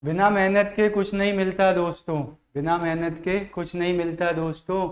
बिना मेहनत के कुछ नहीं मिलता दोस्तों, बिना मेहनत के कुछ नहीं मिलता दोस्तों।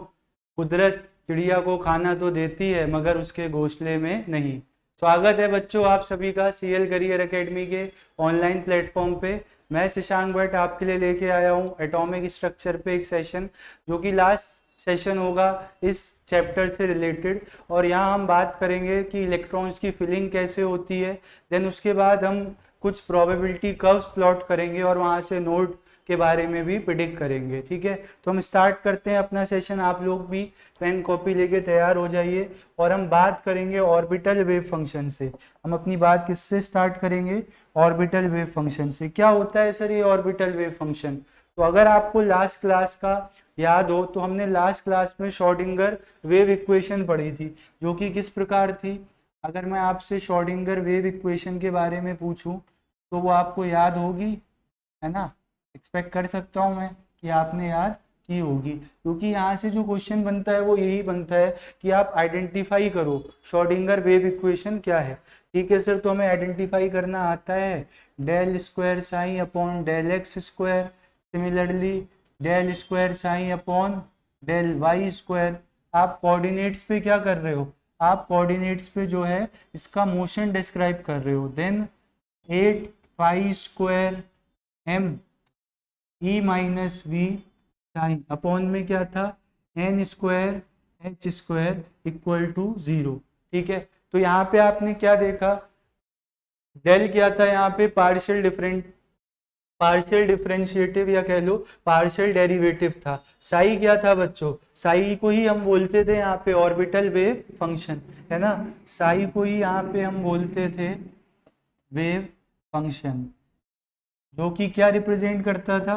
कुदरत चिड़िया को खाना तो देती है मगर उसके घोंसले में नहीं। स्वागत है बच्चों आप सभी का सीएल करियर एकेडमी के ऑनलाइन प्लेटफॉर्म पे। मैं शशांक भट्ट आपके लिए लेके आया हूँ एटॉमिक स्ट्रक्चर पे एक सेशन, जो कि लास्ट सेशन होगा इस चैप्टर से रिलेटेड। और यहाँ हम बात करेंगे कि इलेक्ट्रॉन्स की फिलिंग कैसे होती है। देन उसके बाद हम कुछ प्रोबेबिलिटी कर्व्स प्लॉट करेंगे और वहाँ से नोड के बारे में भी प्रिडिक्ट करेंगे। ठीक है, तो हम स्टार्ट करते हैं अपना सेशन। आप लोग भी पेन कॉपी लेके तैयार हो जाइए और हम बात करेंगे ऑर्बिटल वेव फंक्शन से। हम अपनी बात किससे स्टार्ट करेंगे? ऑर्बिटल वेव फंक्शन से। क्या होता है सर ये ऑर्बिटल वेव फंक्शन? तो अगर आपको लास्ट क्लास का याद हो तो हमने लास्ट क्लास में श्रोडिंगर वेव इक्वेशन पढ़ी थी, जो कि किस प्रकार थी। अगर मैं आपसे श्रोडिंगर वेव इक्वेशन के बारे में पूछूं तो वो आपको याद होगी, है ना? एक्सपेक्ट कर सकता हूँ मैं कि आपने याद की होगी, क्योंकि यहाँ से जो क्वेश्चन बनता है वो यही बनता है कि आप आइडेंटिफाई करो श्रोडिंगर वेव इक्वेशन क्या है। ठीक है सर, तो हमें आइडेंटिफाई करना आता है del square psi upon del x square, similarly del square psi upon del y square. आप कोऑर्डिनेट्स पे क्या कर रहे हो? आप कोऑर्डिनेट्स पे जो है इसका मोशन डिस्क्राइब कर रहे हो। Then 8 pi square m e minus v psi upon में क्या था? N square h square equal to 0। ठीक है, तो यहाँ पे आपने क्या देखा? डेल क्या था यहाँ पे? पार्शियल डिफरेंशिएटिव या कह लो पार्शियल डेरिवेटिव था। साई क्या था बच्चों? साई को ही हम बोलते थे यहाँ पे ऑर्बिटल वेव फंक्शन, है ना? साई को ही यहाँ पे हम बोलते थे वेव फंक्शन, जो कि क्या रिप्रेजेंट करता था,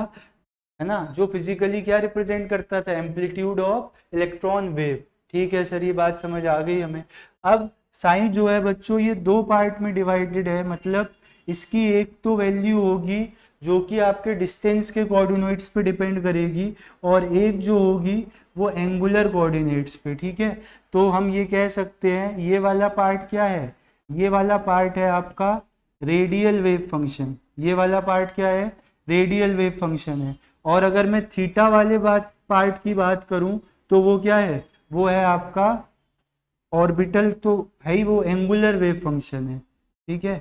है ना? जो फिजिकली क्या रिप्रेजेंट करता था? Amplitude of electron wave. ठीक है सर, ये बात समझ आ गई हमें। अब साइन जो है बच्चों ये दो पार्ट में डिवाइडेड है, मतलब इसकी एक तो वैल्यू होगी जो कि आपके डिस्टेंस के कोऑर्डिनेट्स पे डिपेंड करेगी, और एक जो होगी वो एंगुलर कोऑर्डिनेट्स पे। ठीक है, तो हम ये कह सकते हैं ये वाला पार्ट क्या है? ये वाला पार्ट है आपका रेडियल वेव फंक्शन। ये वाला पार्ट क्या है? रेडियल वेव फंक्शन है। और अगर मैं थीटा वाले पार्ट की बात करूं तो वो क्या है? वो है आपका ऑर्बिटल, तो है ही वो एंगुलर वेव फंक्शन है। ठीक है,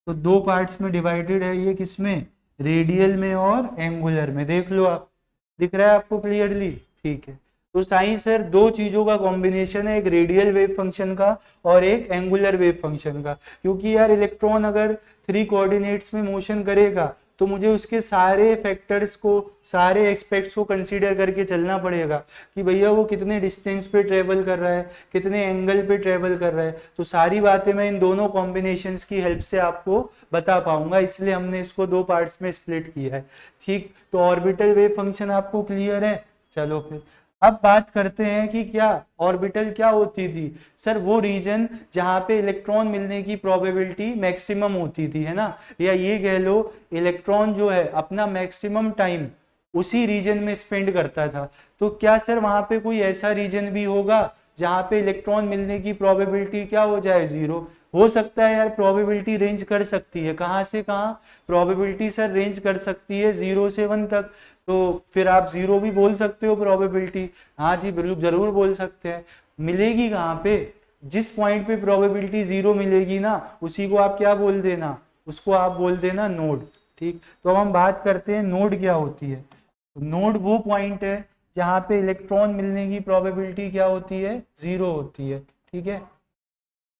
तो दो पार्ट्स में डिवाइडेड है ये, किसमें? रेडियल में और एंगुलर में। देख लो आप, दिख रहा है आपको क्लियरली? ठीक है, तो साइन सर दो चीजों का कॉम्बिनेशन है, एक रेडियल वेव फंक्शन का और एक एंगुलर वेव फंक्शन का। क्योंकि यार इलेक्ट्रॉन अगर 3 कोऑर्डिनेट्स में मोशन करेगा तो मुझे उसके सारे फैक्टर्स को, सारे एस्पेक्ट्स को कंसीडर करके चलना पड़ेगा कि भैया वो कितने डिस्टेंस पे ट्रेवल कर रहा है, कितने एंगल पे ट्रेवल कर रहा है। तो सारी बातें मैं इन दोनों कॉम्बिनेशंस की हेल्प से आपको बता पाऊंगा, इसलिए हमने इसको दो पार्ट्स में स्प्लिट किया है। ठीक, तो ऑर्बिटल वेव फंक्शन आपको क्लियर है? चलो फिर अब बात करते हैं कि क्या ऑर्बिटल क्या होती थी। सर वो रीजन जहां पे इलेक्ट्रॉन मिलने की प्रोबेबिलिटी मैक्सिमम होती थी, है ना? या ये कह लो इलेक्ट्रॉन जो है अपना मैक्सिमम टाइम उसी रीजन में स्पेंड करता था। तो क्या सर वहां पे कोई ऐसा रीजन भी होगा जहां पे इलेक्ट्रॉन मिलने की प्रोबेबिलिटी क्या हो जाए? 0 हो सकता है यार, प्रोबेबिलिटी रेंज कर सकती है कहाँ से कहाँ? प्रोबेबिलिटी सर रेंज कर सकती है 0 से 1 तक। तो फिर आप 0 भी बोल सकते हो प्रोबेबिलिटी। हाँ जी बिल्कुल, जरूर बोल सकते हैं। मिलेगी कहाँ पे? जिस पॉइंट पे प्रोबेबिलिटी 0 मिलेगी ना, उसी को आप क्या बोल देना? उसको आप बोल देना नोड। ठीक, तो अब हम बात करते हैं नोड क्या होती है। तो नोड वो पॉइंट है जहां पे इलेक्ट्रॉन मिलने की प्रोबेबिलिटी क्या होती है? 0 होती है। ठीक है,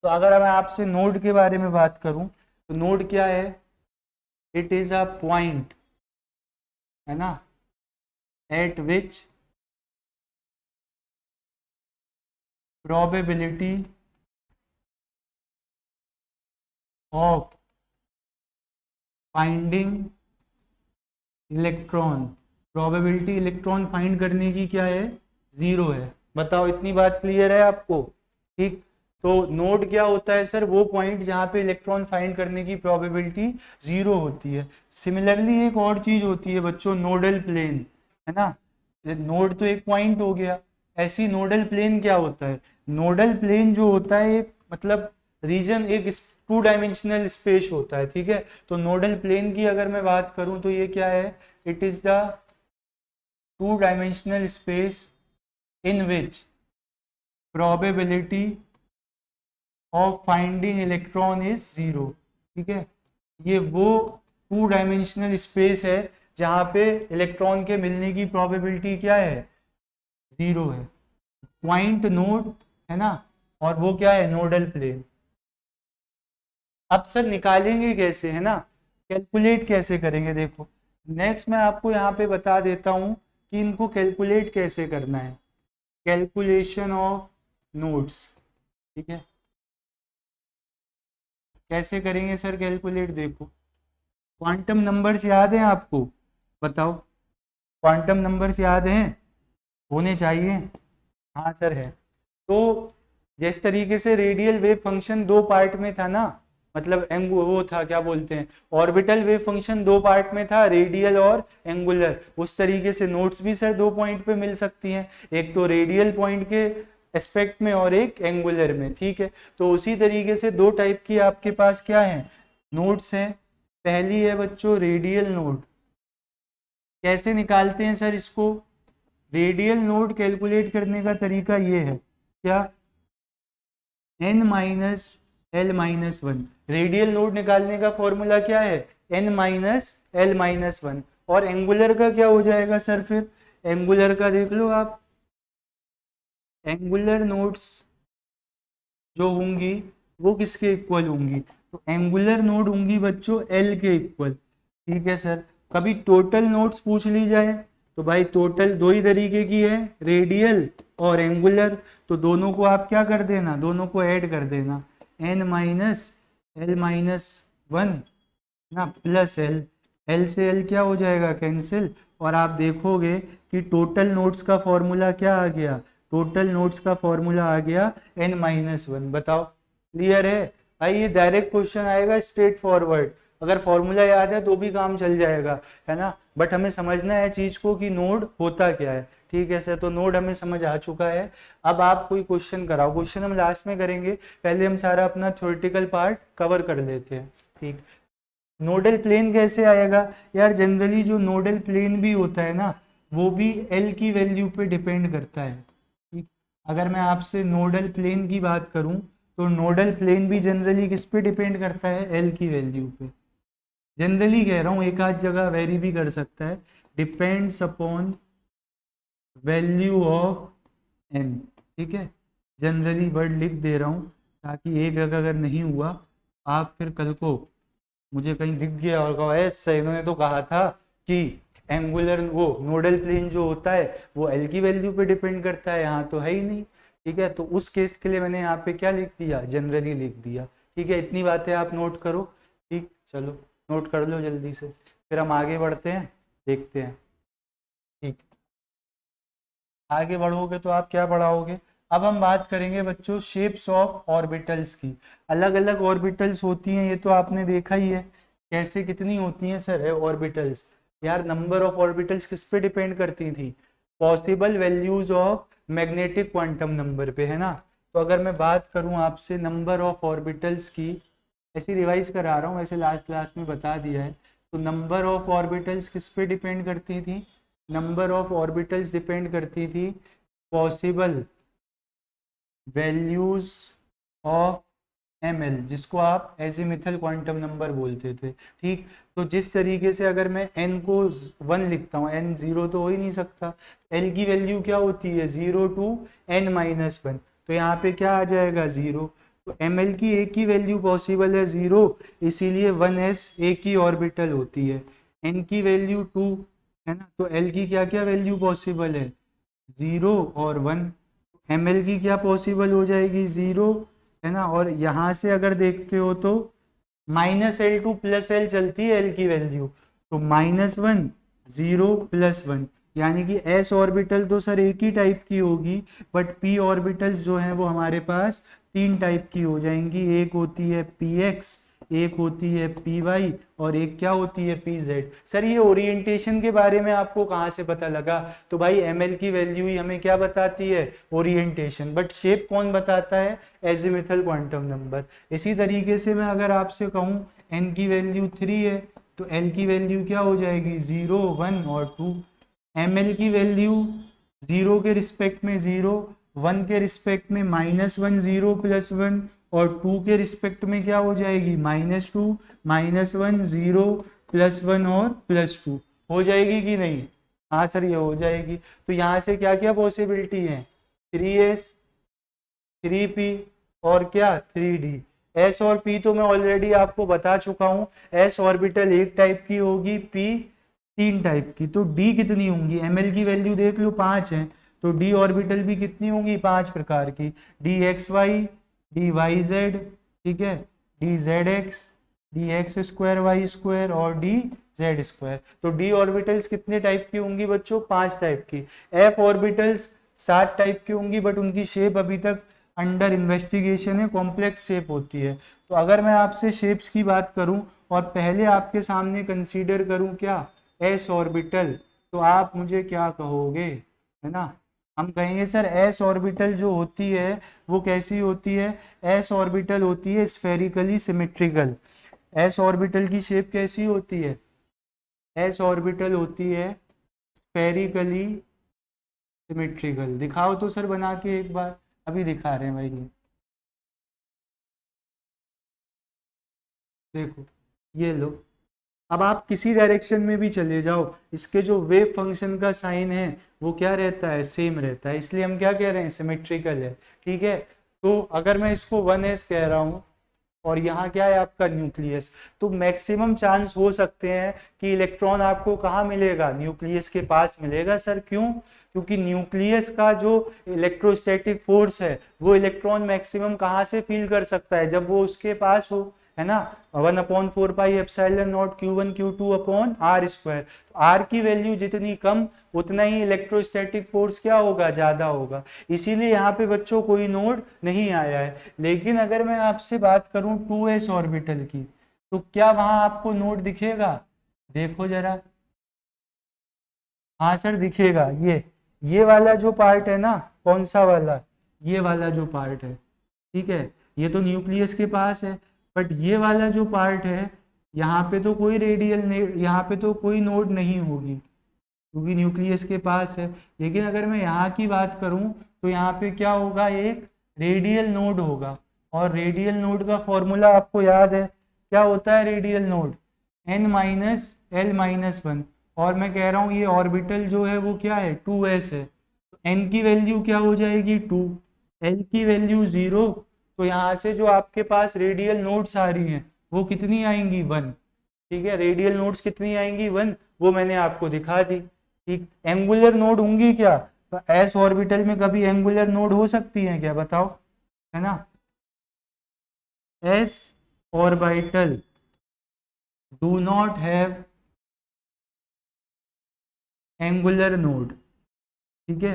तो अगर मैं आपसे नोड के बारे में बात करूं तो नोड क्या है? इट इज अ पॉइंट, है ना, eight which probability of finding electron, probability electron find करने की क्या है? 0 है। बताओ, इतनी बात क्लियर है आपको? ठीक, तो नोड क्या होता है सर? वो पॉइंट जहां पे इलेक्ट्रॉन फाइंड करने की प्रोबेबिलिटी 0 होती है। सिमिलरली एक और चीज होती है बच्चों, नोडल प्लेन, है ना? नोड तो एक पॉइंट हो गया, ऐसी नोडल प्लेन क्या होता है? नोडल प्लेन जो होता है एक, मतलब रीजन, एक टू डायमेंशनल स्पेस होता है, ठीक है। तो नोडल प्लेन की अगर मैं बात करूं तो ये क्या है, it is the two dimensional space in which probability of finding electron is zero, ठीक है। ये वो टू डायमेंशनल स्पेस है जहां पे इलेक्ट्रॉन के मिलने की प्रोबेबिलिटी क्या है, जीरो है। पॉइंट नोड है ना, और वो क्या है, नोडल प्लेन। अब सर निकालेंगे कैसे, है ना, कैलकुलेट कैसे करेंगे, देखो नेक्स्ट मैं आपको यहाँ पे बता देता हूँ कि इनको कैलकुलेट कैसे करना है। कैलकुलेशन ऑफ नोड्स, ठीक है, कैसे करेंगे सर कैलकुलेट, देखो क्वांटम नंबर्स याद हैं आपको, बताओ क्वांटम नंबर्स याद हैं, होने चाहिए, हाँ सर है। तो जिस तरीके से रेडियल वेव फंक्शन दो पार्ट में था ना, मतलब वो था क्या बोलते हैं, ऑर्बिटल वेव फंक्शन दो पार्ट में था, रेडियल और एंगुलर, उस तरीके से नोट्स भी सर दो पॉइंट पे मिल सकती हैं, एक तो रेडियल पॉइंट के एस्पेक्ट में और एक एंगुलर में, ठीक है। तो उसी तरीके से दो टाइप की आपके पास क्या है, नोट्स हैं। पहली है बच्चों रेडियल नोड, कैसे निकालते हैं सर इसको, रेडियल नोड कैलकुलेट करने का तरीका ये है, क्या, n minus L minus one, radial node निकालने का फॉर्मूला क्या है, n minus L minus one. और एंगुलर का क्या हो जाएगा सर, फिर एंगुलर का देख लो आप, एंगुलर नोड्स जो होंगी वो किसके इक्वल होंगी, तो एंगुलर नोड होंगी बच्चों एल के इक्वल, ठीक है सर। कभी टोटल नोड्स पूछ ली जाए तो भाई टोटल दो ही तरीके की है, रेडियल और एंगुलर, तो दोनों को आप क्या कर देना, दोनों को ऐड कर देना, n minus L minus one ना प्लस एल, एल से एल क्या हो जाएगा, कैंसिल, और आप देखोगे कि टोटल नोड्स का फॉर्मूला क्या आ गया, टोटल नोड्स का फॉर्मूला आ गया n माइनस वन। बताओ क्लियर है भाई, ये डायरेक्ट क्वेश्चन आएगा स्ट्रेट फॉरवर्ड, अगर फॉर्मूला याद है तो भी काम चल जाएगा, है ना, बट हमें समझना है चीज को कि नोड होता क्या है, ठीक है सर। तो नोड हमें समझ आ चुका है। अब आप कोई क्वेश्चन कराओ, क्वेश्चन हम लास्ट में करेंगे, पहले हम सारा अपना थ्योरेटिकल पार्ट कवर कर लेते हैं, ठीक। नोडल प्लेन कैसे आएगा यार, जनरली जो नोडल प्लेन भी होता है ना वो भी एल की वैल्यू पे डिपेंड करता है, ठीक। अगर मैं आपसे नोडल प्लेन की बात करूं तो नोडल प्लेन भी जनरली किस पे डिपेंड करता है, एल की वैल्यू पे, जनरली कह रहा हूँ, एक आध जगह वेरी भी कर सकता है, depends upon value of n, ठीक है। जनरली वर्ड लिख दे रहा हूँ ताकि एक जगह अगर नहीं हुआ आप फिर कल को मुझे कहीं दिख गया और कहा ऐसे इन्होंने तो कहा था कि एंगुलर वो नोडल प्लेन जो होता है वो एल की वैल्यू पे डिपेंड करता है, यहाँ तो है ही नहीं, ठीक है। तो उस केस के लिए मैंने यहाँ पे क्या लिख दिया, जनरली लिख दिया, ठीक है। इतनी बातें आप नोट करो, ठीक, चलो नोट कर लो जल्दी से, फिर हम आगे बढ़ते हैं, देखते हैं, ठीक। आगे बढ़ोगे तो आप क्या पढ़ाओगे, अब हम बात करेंगे बच्चों शेप्स ऑफ ऑर्बिटल्स की। अलग अलग ऑर्बिटल्स होती हैं, ये तो आपने देखा ही है, कैसे कितनी होती हैं सर है ऑर्बिटल्स, यार नंबर ऑफ ऑर्बिटल्स किस पे डिपेंड करती थी, possible values of magnetic quantum number पे, है ना। तो अगर मैं बात करूं आपसे नंबर ऑफ ऑर्बिटल्स की, ऐसे रिवाइज करा रहा हूँ, ऐसे लास्ट क्लास में बता दिया है, तो नंबर ऑफ ऑर्बिटल्स किस पे डिपेंड करती थी, नंबर ऑफ ऑर्बिटल्स डिपेंड करती थी पॉसिबल वैल्यूज ऑफ ml, जिसको आप एजीमिथल क्वांटम नंबर बोलते थे, ठीक। तो जिस तरीके से अगर मैं n को 1 लिखता हूँ, n 0 तो हो ही नहीं सकता, l की वैल्यू क्या होती है 0 टू n माइनस वन, तो यहाँ पे क्या आ जाएगा 0, तो ml की एक ही वैल्यू पॉसिबल है 0, इसीलिए 1s एक ही ऑर्बिटल होती है, n की वैल्यू 2 है ना, तो l की क्या क्या वैल्यू पॉसिबल है 0 और 1, ml की क्या पॉसिबल हो जाएगी 0, है ना। और यहाँ से अगर देखते हो तो minus L two plus L चलती है एल की वैल्यू, तो माइनस वन 0 प्लस वन, यानी कि एस ऑर्बिटल तो सर एक ही टाइप की होगी, बट पी ऑर्बिटल्स जो हैं वो हमारे पास तीन टाइप की हो जाएंगी, एक होती है पी एक्स, एक होती है पी वाई और एक क्या होती है पी जेड। सर ये ओरिएंटेशन के बारे में आपको कहाँ से पता लगा? तो भाई एम एल की वैल्यू ही हमें क्या बताती है? ओरिएंटेशन। बट शेप कौन बताता है? Azimuthal quantum number. इसी तरीके से मैं अगर आपसे कहूँ एन की वैल्यू 3 है तो एल की वैल्यू क्या हो जाएगी? 0, 1 और 2। एम एल की वैल्यू 0 के रिस्पेक्ट में 0, 1 के रिस्पेक्ट में -1, 0 + 1 और 2 के रिस्पेक्ट में क्या हो जाएगी? -2, -1, 0 + 1 और +2 हो जाएगी कि नहीं? हाँ सर ये हो जाएगी। तो यहाँ से क्या क्या पॉसिबिलिटी है? 3s, 3p और क्या 3d। s और p तो मैं ऑलरेडी आपको बता चुका हूँ। s ऑर्बिटल एक टाइप की होगी, p 3 टाइप की। तो d कितनी होंगी? ml की वैल्यू देख लो 5 है, तो d ऑर्बिटल भी कितनी होंगी? 5 प्रकार की। dxy, dyz, ठीक है, dzx, dx2y2 और dz2। तो d ऑर्बिटल्स कितने टाइप की होंगी बच्चों? 5 टाइप की। f ऑर्बिटल्स 7 टाइप की होंगी, बट उनकी शेप अभी तक अंडर इन्वेस्टिगेशन है, कॉम्प्लेक्स शेप होती है। तो अगर मैं आपसे शेप्स की बात करूं और पहले आपके सामने कंसीडर करूं क्या? एस ऑर्बिटल, तो आप मुझे क्या कहोगे? है ना, हम कहेंगे सर एस ऑर्बिटल जो होती है वो कैसी होती है? एस ऑर्बिटल होती है स्फेरिकली सिमेट्रिकल। एस ऑर्बिटल की शेप कैसी होती है? एस ऑर्बिटल होती है स्फेरिकली सिमेट्रिकल। दिखाओ तो सर बना के एक बार। अभी दिखा रहे हैं भाई, ये देखो, ये लो। अब आप किसी डायरेक्शन में भी चले जाओ, इसके जो वेव फंक्शन का साइन है वो क्या रहता है? सेम रहता है। इसलिए हम क्या कह रहे हैं? सिमेट्रिकल है। ठीक है, तो अगर मैं इसको 1s कह रहा हूँ और यहाँ क्या है आपका? न्यूक्लियस, तो मैक्सिमम चांस हो सकते हैं कि इलेक्ट्रॉन आपको कहाँ मिलेगा? न्यूक्लियस के पास मिलेगा। सर क्यों? क्योंकि न्यूक्लियस का जो इलेक्ट्रोस्टैटिक फोर्स है वो इलेक्ट्रॉन मैक्सिमम कहाँ से फील कर सकता है? जब वो उसके पास हो, है ना। 1/4πε0 Q1 Q2/r²। तो r की वैल्यू जितनी कम उतना ही इलेक्ट्रोस्टैटिक फोर्स क्या होगा? ज्यादा होगा। इसीलिए यहाँ पे बच्चों कोई नोड नहीं आया है। लेकिन अगर मैं आपसे बात करूं 2s ऑर्बिटल की, तो क्या वहां आपको नोड दिखेगा? देखो जरा। हाँ सर दिखेगा। ये वाला जो पार्ट है ना, कौन सा वाला? ये वाला जो पार्ट है, ठीक है, ये तो न्यूक्लियस के पास है। बट ये वाला जो पार्ट है, यहाँ पे तो कोई यहाँ पे तो कोई नोड नहीं होगी क्योंकि न्यूक्लियस के पास है। लेकिन अगर मैं यहाँ की बात करूँ तो यहाँ पे क्या होगा? एक रेडियल नोड होगा। और रेडियल नोड का फॉर्मूला आपको याद है? क्या होता है रेडियल नोड? n-l-1। और मैं कह रहा हूँ ये ऑर्बिटल जो है वो क्या है? 2s है। तो n की वैल्यू क्या हो जाएगी? 2, l की वैल्यू 0। तो यहाँ से जो आपके पास रेडियल नोड्स आ रही हैं वो कितनी आएंगी? 1। ठीक है, रेडियल नोड्स कितनी आएंगी? 1। वो मैंने आपको दिखा दी। ठीक, एंगुलर नोड होंगी क्या? तो एस ऑर्बिटल में कभी एंगुलर नोड हो सकती है क्या? बताओ, है ना। S orbital do not have angular node. ठीक है,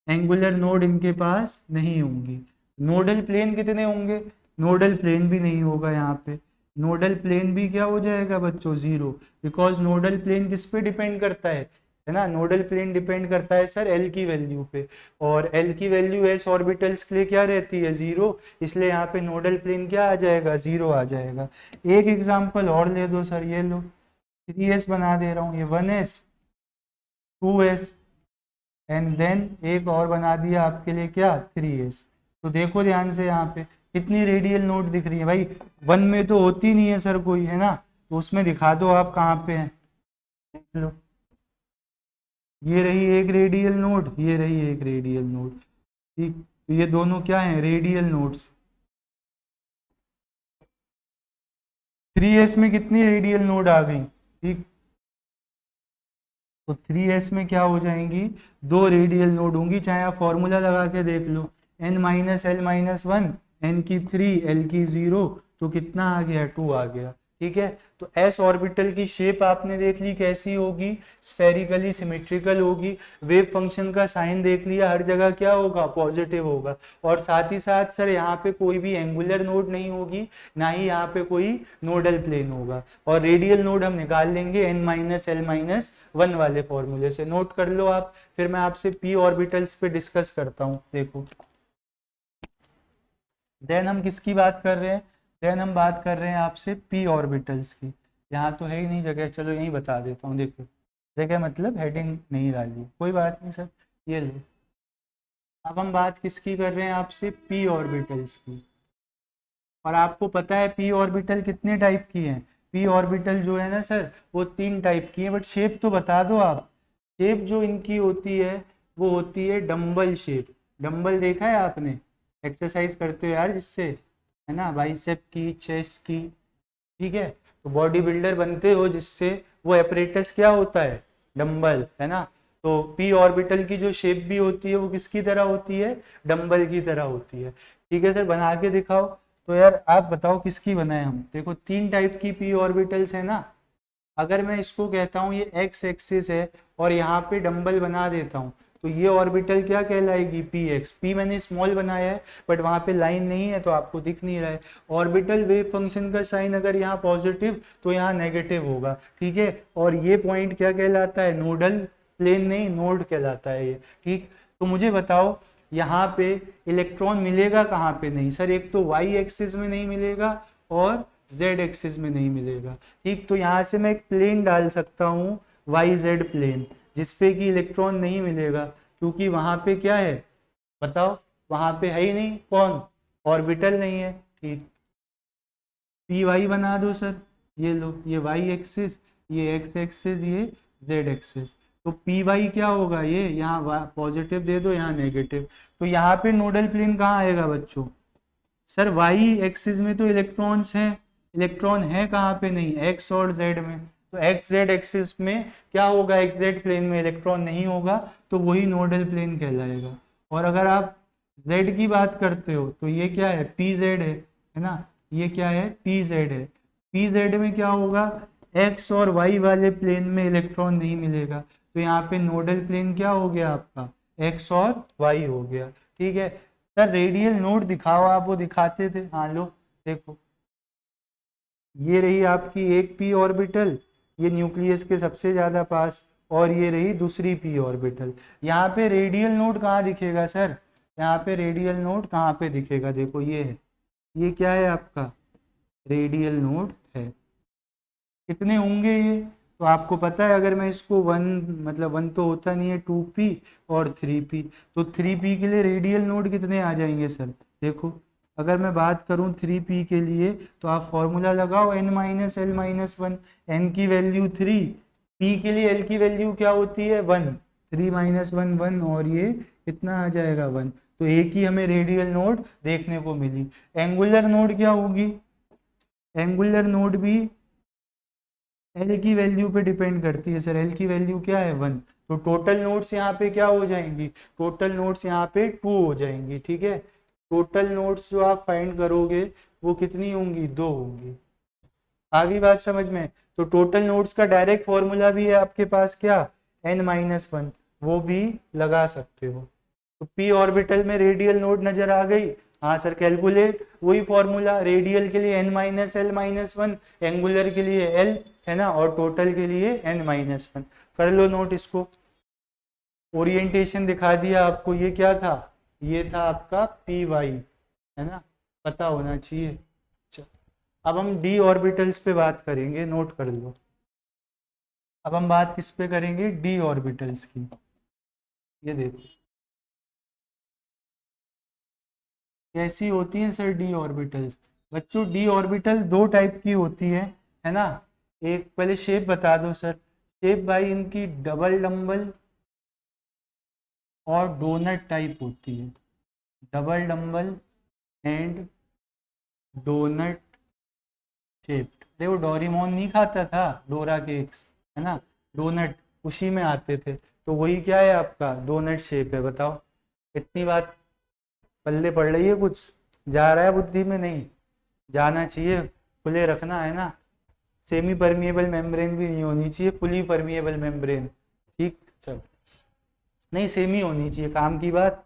एंगुलर नोड इनके पास नहीं होंगी। नोडल प्लेन कितने होंगे? नोडल प्लेन भी नहीं होगा यहाँ पे। नोडल प्लेन भी क्या हो जाएगा बच्चों? 0। बिकॉज नोडल प्लेन किस पे डिपेंड करता है ना। नोडल प्लेन डिपेंड करता है सर एल की वैल्यू पे, और एल की वैल्यू एस ऑर्बिटल्स के लिए क्या रहती है? 0। इसलिए यहाँ पे नोडल प्लेन क्या आ जाएगा? 0 आ जाएगा। एक एग्जाम्पल और ले दो सर, ये लो, 3s बना दे रहा हूँ, ये 1s, 2s एंड देन एक और बना दिया आपके लिए क्या? 3s। तो देखो ध्यान से यहाँ पे कितनी रेडियल नोड दिख रही है भाई। 1 में तो होती नहीं है सर कोई, है ना, तो उसमें दिखा दो आप कहाँ पे हैं। देख लो, ये रही एक रेडियल नोड, ये रही एक रेडियल नोड। ठीक, तो ये दोनों क्या हैं? Radial nodes. 3s में कितनी रेडियल नोड आ गई? ठीक, तो 3s में क्या हो जाएंगी? 2 रेडियल नोड होंगी। चाहे आप फॉर्मूला लगा के देख लो, n-l-1, n की 3, l की 0, तो कितना आ गया? 2 आ गया। ठीक है। तो एस ऑर्बिटल की शेप आपने देख ली कैसी होगी, स्फेरिकली सिमेट्रिकल होगी। वेव फंक्शन का साइन देख लिया, हर जगह क्या होगा, पॉजिटिव होगा। और साथ ही साथ सर यहाँ पे कोई भी एंगुलर नोड नहीं होगी, ना ही यहाँ पे कोई नोडल प्लेन होगा। और रेडियल नोड हम निकाल लेंगे n-l-1 वाले फॉर्मूले से, नोट कर लो आप। फिर मैं आपसे p ऑर्बिटल्स पे डिस्कस करता हूँ। देखो देन हम किसकी बात कर रहे हैं, देन हम बात कर रहे हैं आपसे p ऑर्बिटल्स की। यहाँ तो है ही नहीं जगह, चलो यहीं बता देता हूँ। देखो जगह मतलब हेडिंग नहीं डाली, कोई बात नहीं सर, ये लो। अब हम बात किसकी कर रहे हैं आपसे, p ऑर्बिटल्स की। और आपको पता है p ऑर्बिटल कितने टाइप की हैं, p ऑर्बिटल जो है ना सर वो 3 टाइप की है। बट शेप तो बता दो आप। शेप जो इनकी होती है वो होती है डम्बल शेप। डम्बल देखा है आपने, एक्सरसाइज करते हो यार जिससे, है ना, बाइसेप की, चेस्ट की, ठीक है। तो बॉडी बिल्डर बनते हो जिससे, वो एपरेटस क्या होता है, डंबल, है ना। तो पी ऑर्बिटल की जो शेप भी होती है वो किसकी तरह होती है, डंबल की तरह होती है। ठीक है सर, बना के दिखाओ। तो यार आप बताओ किसकी बनाए हम। देखो 3 टाइप की पी ऑर्बिटल्स है ना। अगर मैं इसको कहता हूँ ये एक्स एक्सिस है और यहाँ पे डंबल बना देता हूँ, तो ये ऑर्बिटल क्या कहलाएगी, पी एक्स। पी मैंने स्मॉल बनाया है बट वहाँ पे लाइन नहीं है तो आपको दिख नहीं रहा है। ऑर्बिटल वेव फंक्शन का साइन अगर यहाँ पॉजिटिव तो यहाँ नेगेटिव होगा, ठीक है। और ये पॉइंट क्या कहलाता है, नोडल प्लेन नहीं, नोड कहलाता है ये, ठीक। तो मुझे बताओ यहाँ पे इलेक्ट्रॉन मिलेगा कहाँ पे, नहीं सर, एक तो वाई एक्सिस में नहीं मिलेगा और जेड एक्सिस में नहीं मिलेगा, ठीक। तो यहाँ से मैं एक प्लेन डाल सकता हूँ, वाई जेड प्लेन, जिसपे कि इलेक्ट्रॉन नहीं मिलेगा, क्योंकि वहां पे क्या है बताओ, वहां पे है ही नहीं, कौन, ऑर्बिटल नहीं है, ठीक। पी वाई बना दो सर, ये लो, ये वाई एक्सिस, ये एक्स एक्सिस, ये जेड एक्सिस। तो पी वाई क्या होगा, ये यहाँ पॉजिटिव दे दो, यहाँ नेगेटिव। तो यहाँ पे नोडल प्लेन कहाँ आएगा बच्चों, सर वाई एक्सिस में तो इलेक्ट्रॉन्स हैं, इलेक्ट्रॉन है कहाँ पे, नहीं, एक्स और जेड में। तो एक्स जेड एक्सिस में क्या होगा, एक्स जेड प्लेन में इलेक्ट्रॉन नहीं होगा, तो वही नोडल प्लेन कहलाएगा। और अगर आप जेड की बात करते हो तो ये क्या है, पी जेड है ना, ये क्या है, पी जेड है। पी जेड में क्या होगा, एक्स और वाई वाले प्लेन में इलेक्ट्रॉन नहीं मिलेगा, तो यहाँ पे नोडल प्लेन क्या हो गया आपका, एक्स और वाई हो गया, ठीक है। सर रेडियल नोड दिखाओ, आप वो दिखाते थे, हाँ लो देखो, ये रही आपकी एक पी ऑर्बिटल, ये न्यूक्लियस के सबसे ज्यादा पास, और ये रही दूसरी पी ऑर्बिटल। यहाँ पे रेडियल नोड कहाँ दिखेगा सर, यहाँ पे रेडियल नोड कहाँ पे दिखेगा, देखो ये है, ये क्या है आपका रेडियल नोड है। कितने होंगे ये, तो आपको पता है, अगर मैं इसको 1, मतलब 1 तो होता नहीं है, 2p और 3p, तो 3p के लिए रेडियल नोड कितने आ जाएंगे सर, देखो अगर मैं बात करूं 3p के लिए, तो आप फॉर्मूला लगाओ n-l-1, n की वैल्यू 3, p के लिए l की वैल्यू क्या होती है 1, 3 - 1 1, और ये कितना आ जाएगा 1। तो एक ही हमें रेडियल नोड देखने को मिली। एंगुलर नोड क्या होगी, एंगुलर नोड भी एल की वैल्यू पे डिपेंड करती है सर, एल की वैल्यू क्या है 1। तो टोटल नोड्स यहाँ पे क्या हो जाएंगी, टोटल नोड्स यहाँ पे 2 हो जाएंगी, ठीक है। टोटल नोड्स जो आप फाइंड करोगे वो कितनी होंगी, 2 होंगी। आगे बात समझ में। तो टोटल नोड्स का डायरेक्ट फॉर्मूला भी है आपके पास, क्या, n-1, वो भी लगा सकते हो। तो p ऑर्बिटल में रेडियल नोड नजर आ गई, हाँ सर कैलकुलेट, वही फॉर्मूला, रेडियल के लिए n-l-1, एंगुलर के लिए l, है ना, और टोटल के लिए n-1। कर लो नोट इसको। ओरिएंटेशन दिखा दिया आपको, ये क्या था, ये था आपका पी वाई, है ना, पता होना चाहिए। अच्छा, अब हम डी ऑर्बिटल्स पे बात करेंगे, नोट कर लो। अब हम बात किस पे करेंगे, डी ऑर्बिटल्स की। ये देखो कैसी होती हैं सर डी ऑर्बिटल्स। बच्चों डी ऑर्बिटल 2 टाइप की होती है ना। एक पहले शेप बता दो सर, शेप भाई इनकी डबल डंबल और डोनट टाइप होती है, double dumbbell and donut shaped. देखो डोरेमोन नहीं खाता था डोरा केक्स, है ना, डोनट उसी में आते थे, तो वही क्या है आपका डोनट शेप है। बताओ इतनी बात पल्ले पड़ रही है, कुछ जा रहा है बुद्धि में, नहीं जाना चाहिए, खुले रखना, है ना। सेमी परमिएबल मेम्ब्रेन भी नहीं होनी चाहिए, फुली परमिएबल मेम्ब्रेन। ठीक, चलो, नहीं सेमी होनी चाहिए, काम की बात,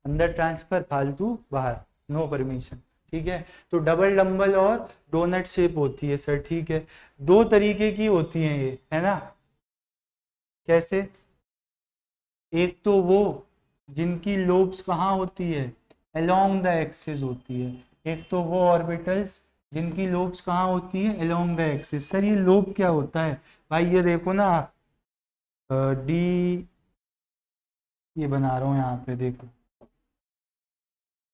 अंदर ट्रांसफर, फालतू बाहर, नो परमिशन। ठीक है, तो डबल डम्बल और डोनट शेप होती है सर। ठीक है, दो तरीके की होती हैं ये, है ना। कैसे? एक तो वो जिनकी लोब्स कहाँ होती है, अलोंग द एक्सिस होती है। एक तो वो ऑर्बिटल्स जिनकी लोब्स कहाँ होती है, अलोंग द एक्सिस। सर ये लोब क्या होता है भाई, ये देखो ना, डी, ये बना रहा हूँ यहाँ पे, देखो,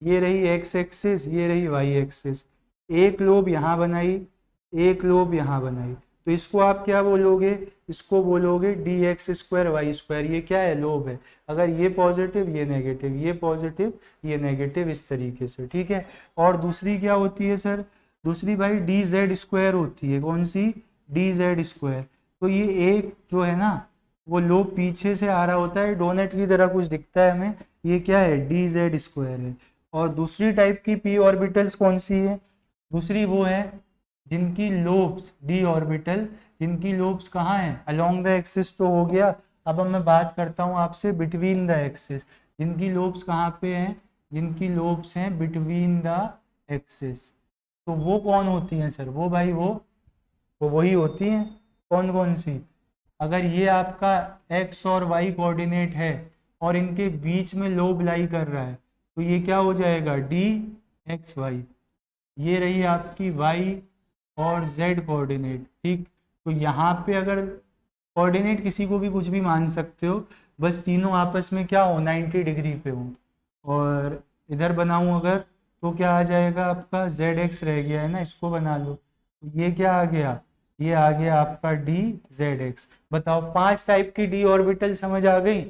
ये रही एक्स एक्सिस, ये रही वाई एक्सिस। एक लोब यहाँ बनाई, एक लोब यहाँ बनाई, तो इसको आप क्या बोलोगे, इसको बोलोगे d x square y square. ये क्या है, लोब है। अगर ये पॉजिटिव ये नेगेटिव, ये पॉजिटिव ये नेगेटिव, इस तरीके से। ठीक है, और दूसरी क्या होती है सर, दूसरी भाई डी जेड स्क्वायर होती है। कौन सी, डी जेड स्क्वायर। तो ये एक जो है ना, वो लोब पीछे से आ रहा होता है, डोनट की तरह कुछ दिखता है हमें, ये क्या है, डी जेड स्क्वायर है। और दूसरी टाइप की पी ऑर्बिटल्स कौन सी है, दूसरी वो है जिनकी लोब्स, डी ऑर्बिटल, जिनकी लोब्स कहाँ हैं, अलोंग द एक्सिस तो हो गया। अब मैं बात करता हूँ आपसे बिटवीन द एक्सिस, जिनकी लोब्स कहाँ पे हैं, जिनकी लोब्स हैं बिटवीन द एक्सिस। तो वो कौन होती हैं सर, वो भाई वो वही होती हैं। कौन कौन सी, अगर ये आपका x और y कोऑर्डिनेट है और इनके बीच में लोब लाई कर रहा है, तो ये क्या हो जाएगा, डी एक्स वाई। ये रही आपकी y और z कोऑर्डिनेट। ठीक, तो यहाँ पे अगर कोऑर्डिनेट किसी को भी कुछ भी मान सकते हो, बस तीनों आपस में क्या हो, 90 डिग्री पे हो। और इधर बनाऊं अगर, तो क्या आ जाएगा आपका, जेड एक्स रह गया है ना, इसको बना लो, तो ये क्या आ गया, ये आ गया आपका डी जेड एक्स। बताओ, 5 टाइप की डी ऑर्बिटल समझ आ गई,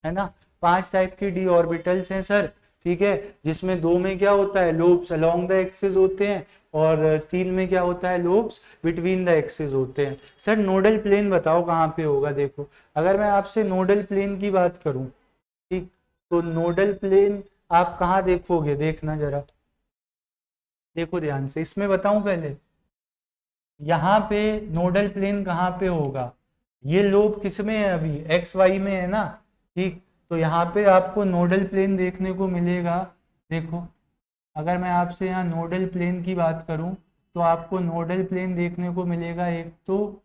है ना। 5 टाइप की डी ऑर्बिटल्स हैं सर। ठीक है, जिसमें 2 में क्या होता है, लोब्स अलोंग द एक्सिस होते हैं, और 3 में क्या होता है, लोब्स बिटवीन द एक्सिस होते हैं। सर नोडल प्लेन बताओ कहाँ पे होगा। देखो, अगर मैं आपसे नोडल प्लेन की बात करूं, ठीक, तो नोडल प्लेन आप कहाँ देखोगे, देखना जरा, देखो ध्यान से, इसमें बताऊं पहले, यहाँ पे नोडल प्लेन कहाँ पे होगा, ये लोब किस में है, अभी एक्स वाई में है ना। ठीक, तो यहाँ पे आपको नोडल प्लेन देखने को मिलेगा। देखो, अगर मैं आपसे यहाँ नोडल प्लेन की बात करूँ, तो आपको नोडल प्लेन देखने को मिलेगा, एक तो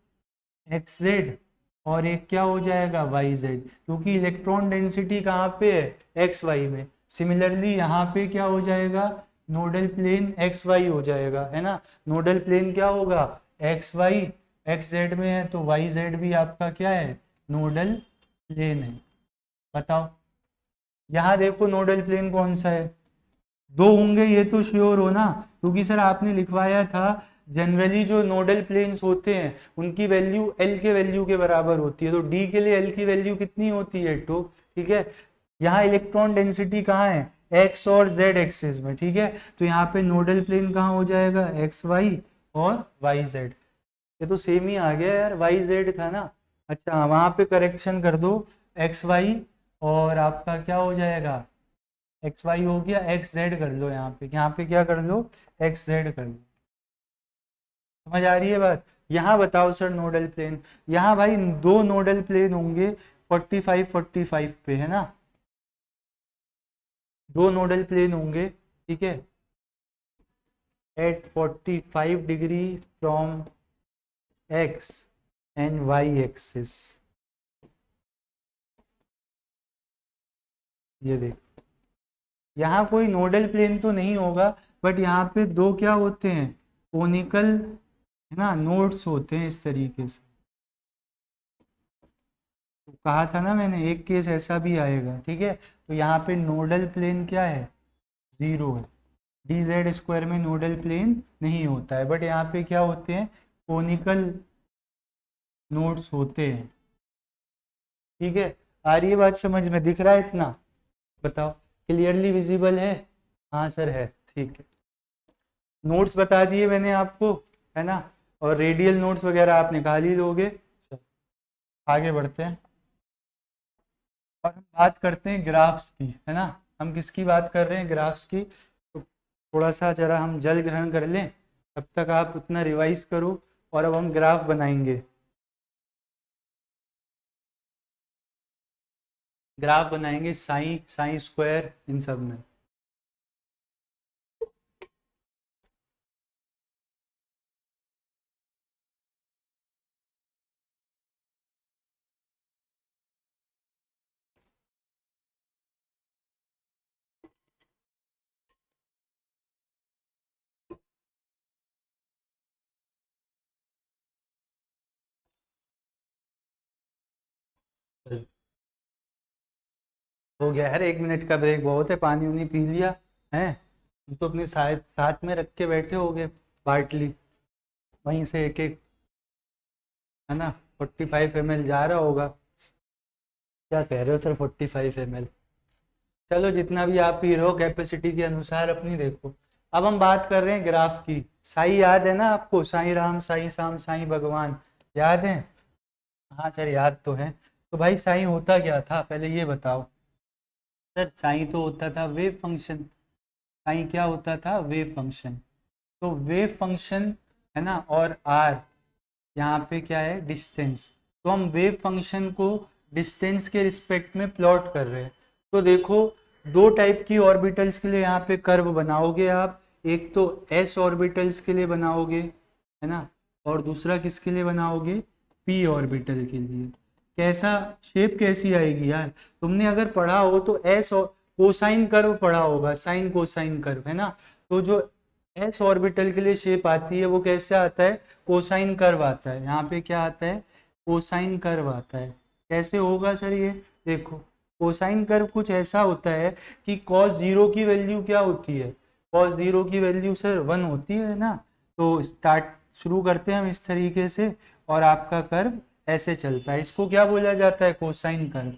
एक्स जेड और एक क्या हो जाएगा, वाई जेड, क्योंकि इलेक्ट्रॉन डेंसिटी कहाँ पे है, एक्स वाई में। सिमिलरली यहाँ पे क्या हो जाएगा, नोडल प्लेन एक्स वाई हो जाएगा, है ना। नोडल प्लेन क्या होगा, एक्स वाई, एक्स जेड में है तो वाई जेड भी आपका क्या है, नोडल प्लेन है। बताओ, यहाँ देखो नोडल प्लेन कौन सा है, 2 होंगे ये तो श्योर हो ना, क्योंकि सर आपने लिखवाया था जनरली जो नोडल प्लेन्स होते हैं उनकी वैल्यू एल के वैल्यू के बराबर होती है, तो डी के लिए एल की वैल्यू कितनी होती है, 2। ठीक है, यहाँ इलेक्ट्रॉन डेंसिटी कहाँ है, एक्स और जेड एक्सिस में। ठीक है, तो यहाँ पे नोडल प्लेन कहाँ हो जाएगा, एक्स वाई और वाई जेड। ये तो सेम ही आ गया यार, वाई जेड था ना। अच्छा, वहां पे करेक्शन कर दो, एक्स वाई और आपका क्या हो जाएगा, एक्स वाई हो गया, एक्स जेड कर लो, यहाँ पे क्या कर लो, एक्स जेड कर लो। समझ आ रही है बात। यहाँ बताओ सर नोडल प्लेन, यहाँ भाई 2 नोडल प्लेन होंगे 45 पे, है ना, 2 नोडल प्लेन होंगे। ठीक है, at 45 degree from x and y axis. ये देख, यहाँ कोई नोडल प्लेन तो नहीं होगा, बट यहाँ पे 2 क्या होते हैं, कोनिकल, है ना, नोड्स होते हैं इस तरीके से। तो कहा था ना मैंने, एक केस ऐसा भी आएगा। ठीक है, तो यहाँ पे नोडल प्लेन क्या है, 0 है। डी जेड स्क्वायर में नोडल प्लेन नहीं होता है, बट यहाँ पे क्या होते हैं, कोनिकल नोड्स होते हैं। ठीक है, आ रही है बात समझ में, दिख रहा है इतना, बताओ, क्लियरली विजिबल है। हाँ सर है, ठीक है। नोट्स बता दिए मैंने आपको, है ना, और रेडियल नोट्स वगैरह आप निकाल ही लोगे। आगे बढ़ते हैं और हम बात करते हैं ग्राफ्स की, है ना। हम किसकी बात कर रहे हैं, ग्राफ्स की। तो थोड़ा सा जरा हम जल ग्रहण कर लें, तब तक आप उतना रिवाइज करो और अब हम ग्राफ बनाएंगे। ग्राफ बनाएंगे साइन साइन स्क्वायर इन सब में। हो गया यार, 1 मिनट का ब्रेक बहुत है, पानी उनी पी लिया है। तुम तो अपने साथ साथ में रख के बैठे होगे बाटली, वहीं से एक एक, है ना, 45 ml जा रहा होगा। क्या कह रहे हो सर, 45 ml? चलो जितना भी आप पी रहे हो कैपेसिटी के अनुसार अपनी देखो। अब हम बात कर रहे हैं ग्राफ की। साई याद है ना आपको, साई राम साई श्याम साई भगवान, याद है? हाँ सर याद तो है। तो भाई साई होता क्या था पहले ये बताओ। सर साई तो होता था वेव फंक्शन। साई क्या होता था, वेव फंक्शन। तो वेव फंक्शन, है ना, और आर यहाँ पे क्या है, डिस्टेंस। तो हम वेव फंक्शन को डिस्टेंस के रिस्पेक्ट में प्लॉट कर रहे हैं। तो देखो, दो टाइप की ऑर्बिटल्स के लिए यहाँ पे कर्व बनाओगे आप। एक तो एस ऑर्बिटल्स के लिए बनाओगे, है ना, और दूसरा किसके लिए बनाओगे, पी ऑर्बिटल के लिए। कैसा शेप कैसी आएगी यार, तुमने अगर पढ़ा हो तो एस और कोसाइन कर्व पढ़ा होगा, साइन कोसाइन कर्व, है ना। तो जो एस ऑर्बिटल के लिए शेप आती है वो कैसे आता है, कोसाइन कर्व आता है। यहाँ पे क्या आता है, कोसाइन कर्व आता है। कैसे होगा सर ये, देखो कोसाइन कर्व कुछ ऐसा होता है कि कॉस जीरो की वैल्यू क्या होती है, कॉस जीरो की वैल्यू सर 1 होती है ना। तो स्टार्ट शुरू करते हैं हम इस तरीके से, और आपका कर्व ऐसे चलता है, इसको क्या बोला जाता है, कोसाइन कर्व।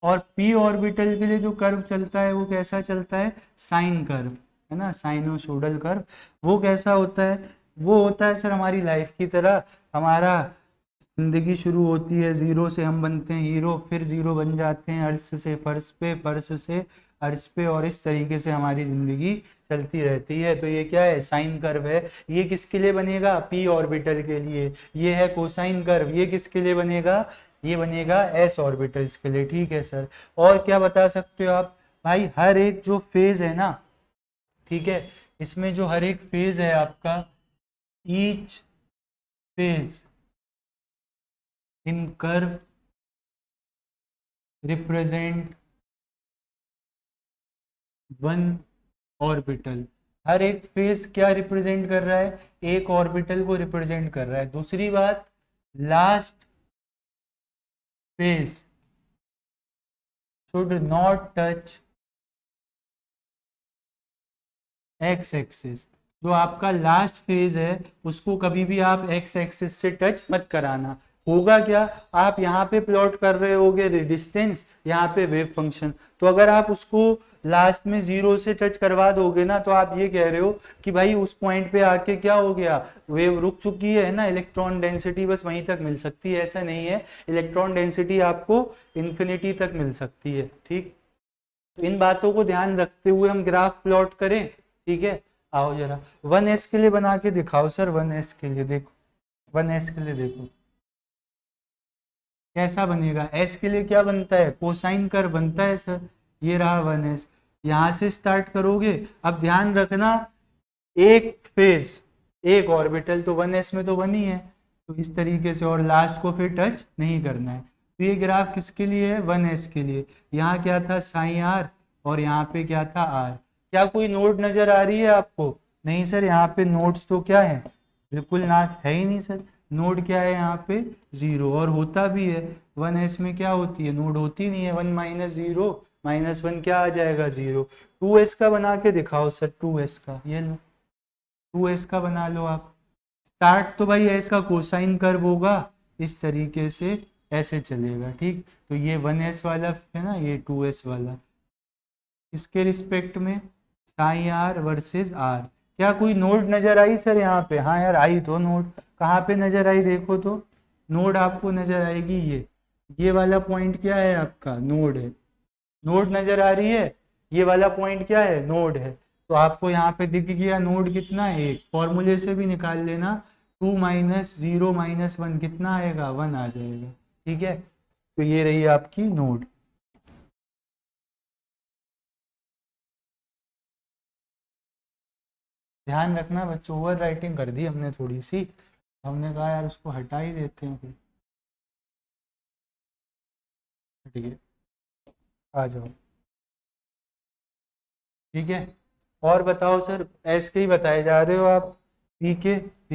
और पी ऑर्बिटल के लिए जो कर्व चलता है वो कैसा चलता है, साइन कर्व, है ना, साइनोसोडल कर्व। वो कैसा होता है, वो होता है सर हमारी लाइफ की तरह। हमारा जिंदगी शुरू होती है जीरो से, हम बनते हैं हीरो, फिर जीरो बन जाते हैं अर्श से फर्श पे, फर्श से अर्श पे, और इस तरीके से हमारी जिंदगी चलती रहती है। तो ये क्या है, साइन कर्व है। ये किसके लिए बनेगा, पी ऑर्बिटल के लिए। ये है कोसाइन कर्व, ये किसके लिए बनेगा, ये बनेगा एस ऑर्बिटल्स के लिए। ठीक है सर, और क्या बता सकते हो आप, भाई हर एक जो फेज है ना, ठीक है, इसमें जो हर एक फेज है आपका, each phase in curve represent one orbital. हर एक फेज क्या रिप्रेजेंट कर रहा है, एक ऑर्बिटल को रिप्रेजेंट कर रहा है। दूसरी बात, last phase should not touch x axis. जो आपका लास्ट फेज है उसको कभी भी आप एक्स एक्सिस से टच मत कराना। होगा क्या, आप यहाँ पे प्लॉट कर रहे होगे डिस्टेंस, यहाँ पे वेव फंक्शन। तो अगर आप उसको लास्ट में जीरो से टच करवा दोगे ना, तो आप ये कह रहे हो कि भाई उस पॉइंट पे आके क्या हो गया, वेव रुक चुकी है ना, इलेक्ट्रॉन डेंसिटी बस वहीं तक मिल सकती है। ऐसा नहीं है, इलेक्ट्रॉन डेंसिटी आपको इन्फिनिटी तक मिल सकती है। ठीक, इन बातों को ध्यान रखते हुए हम ग्राफ प्लॉट करें। ठीक है, आओ जरा 1s के लिए बना के दिखाओ सर। 1s के लिए देखो, 1s के लिए देखो कैसा बनेगा। s के लिए क्या बनता है, कोसाइन कर्व बनता है सर। ये रहा 1s, यहां से स्टार्ट करोगे। अब ध्यान रखना, एक फेज एक ऑर्बिटल, तो 1s में तो 1 ही है, तो इस तरीके से, और लास्ट को फिर टच नहीं करना है। तो ये ग्राफ किसके लिए है, 1s के लिए। यहाँ क्या था, साइन आर, और यहाँ पे क्या था, आर। क्या कोई नोड नजर आ रही है आपको, नहीं सर, यहाँ पे नोड्स तो क्या है, बिल्कुल ना, है ही नहीं सर। नोड क्या है यहाँ पे, जीरो, और होता भी है 1s में क्या होती है, नोड होती नहीं है। 1 माइनस जीरो माइनस 1 क्या आ जाएगा, जीरो। 2s का बना के दिखाओ सर, 2s का, ये लो 2s का बना लो आप। स्टार्ट तो भाई s का कोसाइन कर्व होगा, इस तरीके से ऐसे चलेगा। ठीक, तो ये 1s वाला है ना, ये 2s वाला, इसके रिस्पेक्ट में साई आर वर्सेस आर। क्या कोई नोड नजर आई सर यहाँ पे, हाँ यार आई तो नोड, कहाँ पे नजर आई देखो तो, नोड आपको नजर आएगी, ये वाला पॉइंट क्या है आपका, नोड है। नोड नजर आ रही है, ये वाला पॉइंट क्या है, नोड है। तो आपको यहाँ पे दिख गया नोड कितना है, एक फॉर्मूले से भी निकाल लेना, 2 माइनस 0 माइनस 1 कितना आएगा, 1 आ जाएगा। ठीक है, तो ये रही आपकी नोड। ध्यान रखना बच्चों, ओवर राइटिंग कर दी हमने थोड़ी सी, हमने कहा यार उसको हटा ही देते हैं फिर। ठीक है, आ जाओ। ठीक है, और बताओ सर, एस के ही बताए जा रहे हो आप, पी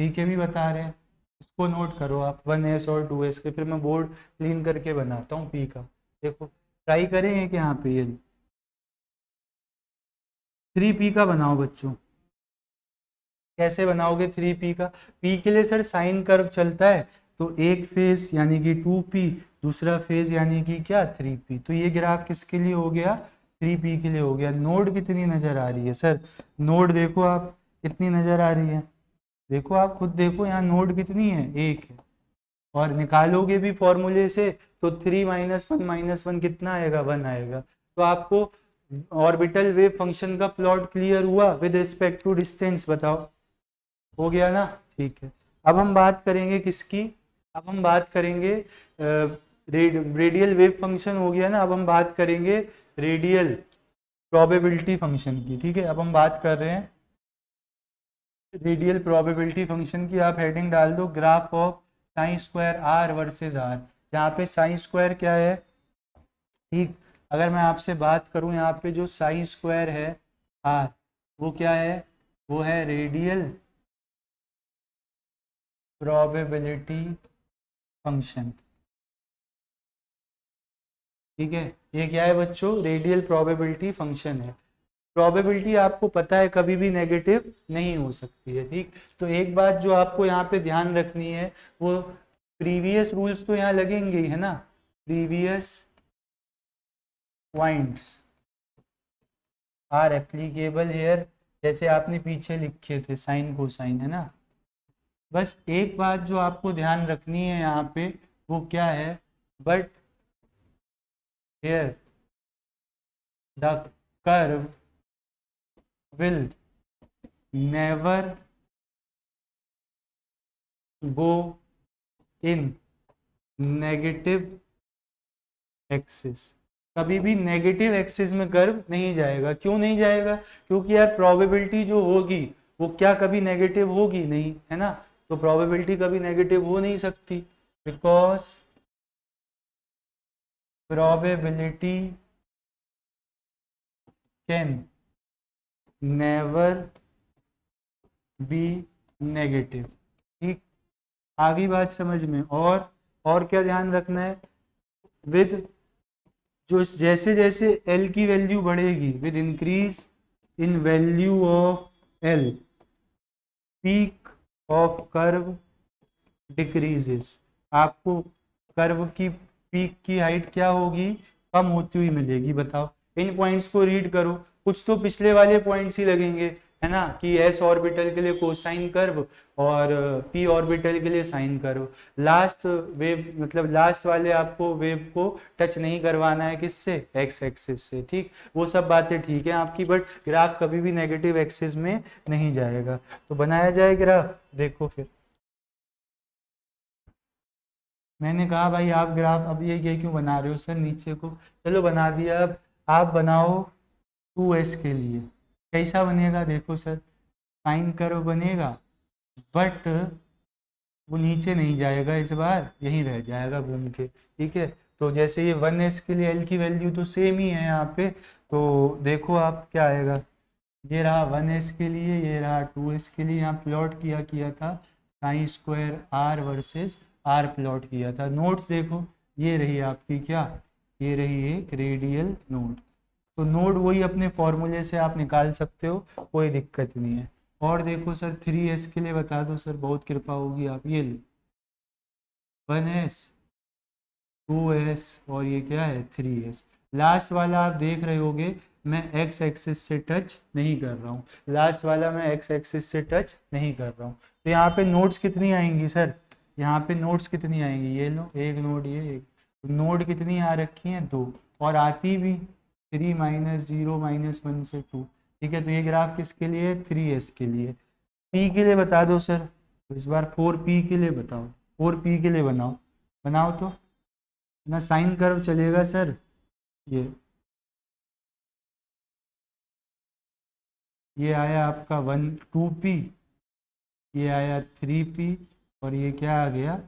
के भी बता रहे हैं, इसको नोट करो आप, 1s और 2s के, फिर मैं बोर्ड क्लीन करके बनाता हूँ पी का। देखो ट्राई करेंगे कि यहाँ पे ये 3p का बनाओ बच्चों। कैसे बनाओगे 3p का? p के लिए सर साइन कर्व चलता है, तो एक फेज यानी कि 2p, दूसरा फेज यानी कि क्या 3p। तो ये ग्राफ किसके लिए हो गया, 3p के लिए हो गया। नोड कितनी नजर आ रही है सर, नोड देखो आप कितनी नजर आ रही है, देखो आप खुद देखो यहाँ नोड कितनी है, एक है। और निकालोगे भी फॉर्मूले से तो 3 - 1 - 1 कितना आएगा, 1 आएगा। तो आपको ऑर्बिटल वेव फंक्शन का प्लॉट क्लियर हुआ विद रिस्पेक्ट टू डिस्टेंस, बताओ हो गया ना। ठीक है, अब हम बात करेंगे किसकी, अब हम बात करेंगे रेडियल वेव फंक्शन हो गया ना, अब हम बात करेंगे रेडियल प्रोबेबिलिटी फंक्शन की। ठीक है, अब हम बात कर रहे हैं रेडियल प्रोबेबिलिटी फंक्शन की। आप हेडिंग डाल दो graph of psi square r versus r. यहाँ पे साइन स्क्वायर क्या है, ठीक, अगर मैं आपसे बात करूँ यहाँ पे जो साइन स्क्वायर है आर, वो क्या है, वो है रेडियल प्रोबेबिलिटी फंक्शन। ठीक है, ये क्या है बच्चों, रेडियल प्रोबेबिलिटी फंक्शन है। प्रोबेबिलिटी आपको पता है कभी भी नेगेटिव नहीं हो सकती है। ठीक, तो एक बात जो आपको यहाँ पे ध्यान रखनी है, वो प्रीवियस रूल्स तो यहाँ लगेंगे ही है ना, previous points are applicable here, जैसे आपने पीछे लिखे थे साइन कोसाइन है ना। बस एक बात जो आपको ध्यान रखनी है यहाँ पे, वो क्या है, but here the curve will never go in negative axis. कभी भी नेगेटिव एक्सिस में कर्व नहीं जाएगा। क्यों नहीं जाएगा, क्योंकि यार प्रोबेबिलिटी जो होगी वो क्या कभी नेगेटिव होगी नहीं, है ना। तो प्रोबेबिलिटी कभी नेगेटिव हो नहीं सकती, because probability can never be negative. ठीक, आगे बात समझ में। और क्या ध्यान रखना है, विद जो जैसे जैसे एल की वैल्यू बढ़ेगी, with increase in value of L, peak of curve decreases. आपको कर्व की पीक की हाइट क्या होगी, कम होती हुई मिलेगी। बताओ, इन पॉइंट्स को रीड करो, कुछ तो पिछले वाले पॉइंट्स ही लगेंगे, है ना, कि एस ऑर्बिटल के लिए कोसाइन कर्व और पी ऑर्बिटल के लिए साइन कर्व। लास्ट वेव मतलब लास्ट वाले आपको वेव को टच नहीं करवाना है, किससे, एक्स एक्सिस से। ठीक, वो सब बातें ठीक है आपकी, बट ग्राफ कभी भी नेगेटिव एक्सिस में नहीं जाएगा। तो बनाया जाए ग्राफ, देखो फिर मैंने कहा भाई आप ग्राफ अब ये क्यों बना रहे हो सर नीचे को, चलो बना दिया। अब आप बनाओ 2s के लिए, कैसा बनेगा देखो सर, साइन कर्व बनेगा, बट वो नीचे नहीं जाएगा, इस बार यहीं रह जाएगा घूम के। ठीक है, तो जैसे ये 1s के लिए एल की वैल्यू तो सेम ही है यहाँ पे, तो देखो आप क्या आएगा, ये रहा 1s के लिए, ये रहा 2s के लिए। यहाँ प्लॉट किया था psi square r versus r plot किया था। नोट्स देखो, ये रही आपकी क्या, ये रही एक रेडियल नोड। तो नोड वही अपने फॉर्मूले से आप निकाल सकते हो, कोई दिक्कत नहीं है। और देखो सर 3s के लिए बता दो सर, बहुत कृपा होगी आप, ये लो 1s 2s और ये क्या है 3s। लास्ट वाला आप देख रहे होगे मैं एक्स एक्सिस से टच नहीं कर रहा हूँ, लास्ट वाला मैं एक्स एक्सिस से टच नहीं कर रहा हूँ। तो यहाँ पे नोट्स कितनी आएंगी सर, यहाँ पे नोट्स कितनी आएंगी, ये लो एक नोड, ये एक नोड कितनी आ रखी हैं, 2, और आती भी 3 - 0 - 1 से 2। ठीक है, तो ये ग्राफ किसके लिए, 3s के लिए। पी के लिए बता दो सर, तो इस बार 4p के लिए बताओ, 4p के लिए बनाओ, बनाओ तो ना साइन कर्व चलेगा सर। ये आया आपका 2p, ये आया 3p, और ये क्या आ गया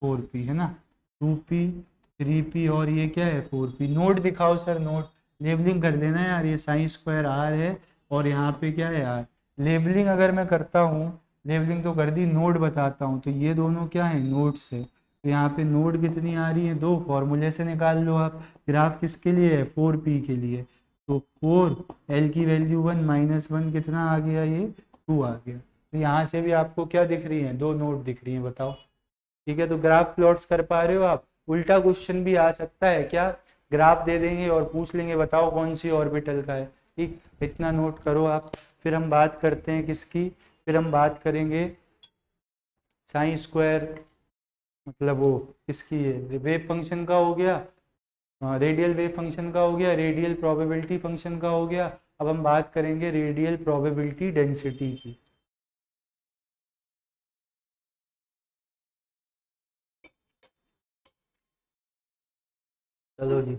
4p, है ना। 2p 3p और ये क्या है 4p। नोट दिखाओ सर, नोट लेबलिंग कर देना यार। ये साइन स्क्वायर आर है और यहाँ पे क्या है यार, लेबलिंग अगर मैं करता हूँ, लेबलिंग तो कर दी, नोट बताता हूँ। तो ये दोनों क्या है, नोट्स है। तो यहाँ पे नोट कितनी आ रही है, 2, फॉर्मूले से निकाल लो आप। ग्राफ किसके लिए है, 4p के लिए। तो 4, एल की वैल्यू 1, -1 कितना आ गया, ये 2 आ गया। तो यहाँ से भी आपको क्या दिख रही है, 2 नोट दिख रही है, बताओ। ठीक है, तो ग्राफ प्लॉट्स कर पा रहे हो आप। उल्टा क्वेश्चन भी आ सकता है क्या, ग्राफ दे देंगे और पूछ लेंगे बताओ कौन सी ऑर्बिटल का है। ठीक, इतना नोट करो आप। फिर हम बात करते हैं किसकी, फिर हम बात करेंगे साइन स्क्वायर, मतलब वो किसकी है, वेव फंक्शन का हो गया, रेडियल वेव फंक्शन का हो गया, रेडियल प्रोबेबिलिटी फंक्शन का हो गया। अब हम बात करेंगे रेडियल प्रोबेबिलिटी डेंसिटी की। चलो जी,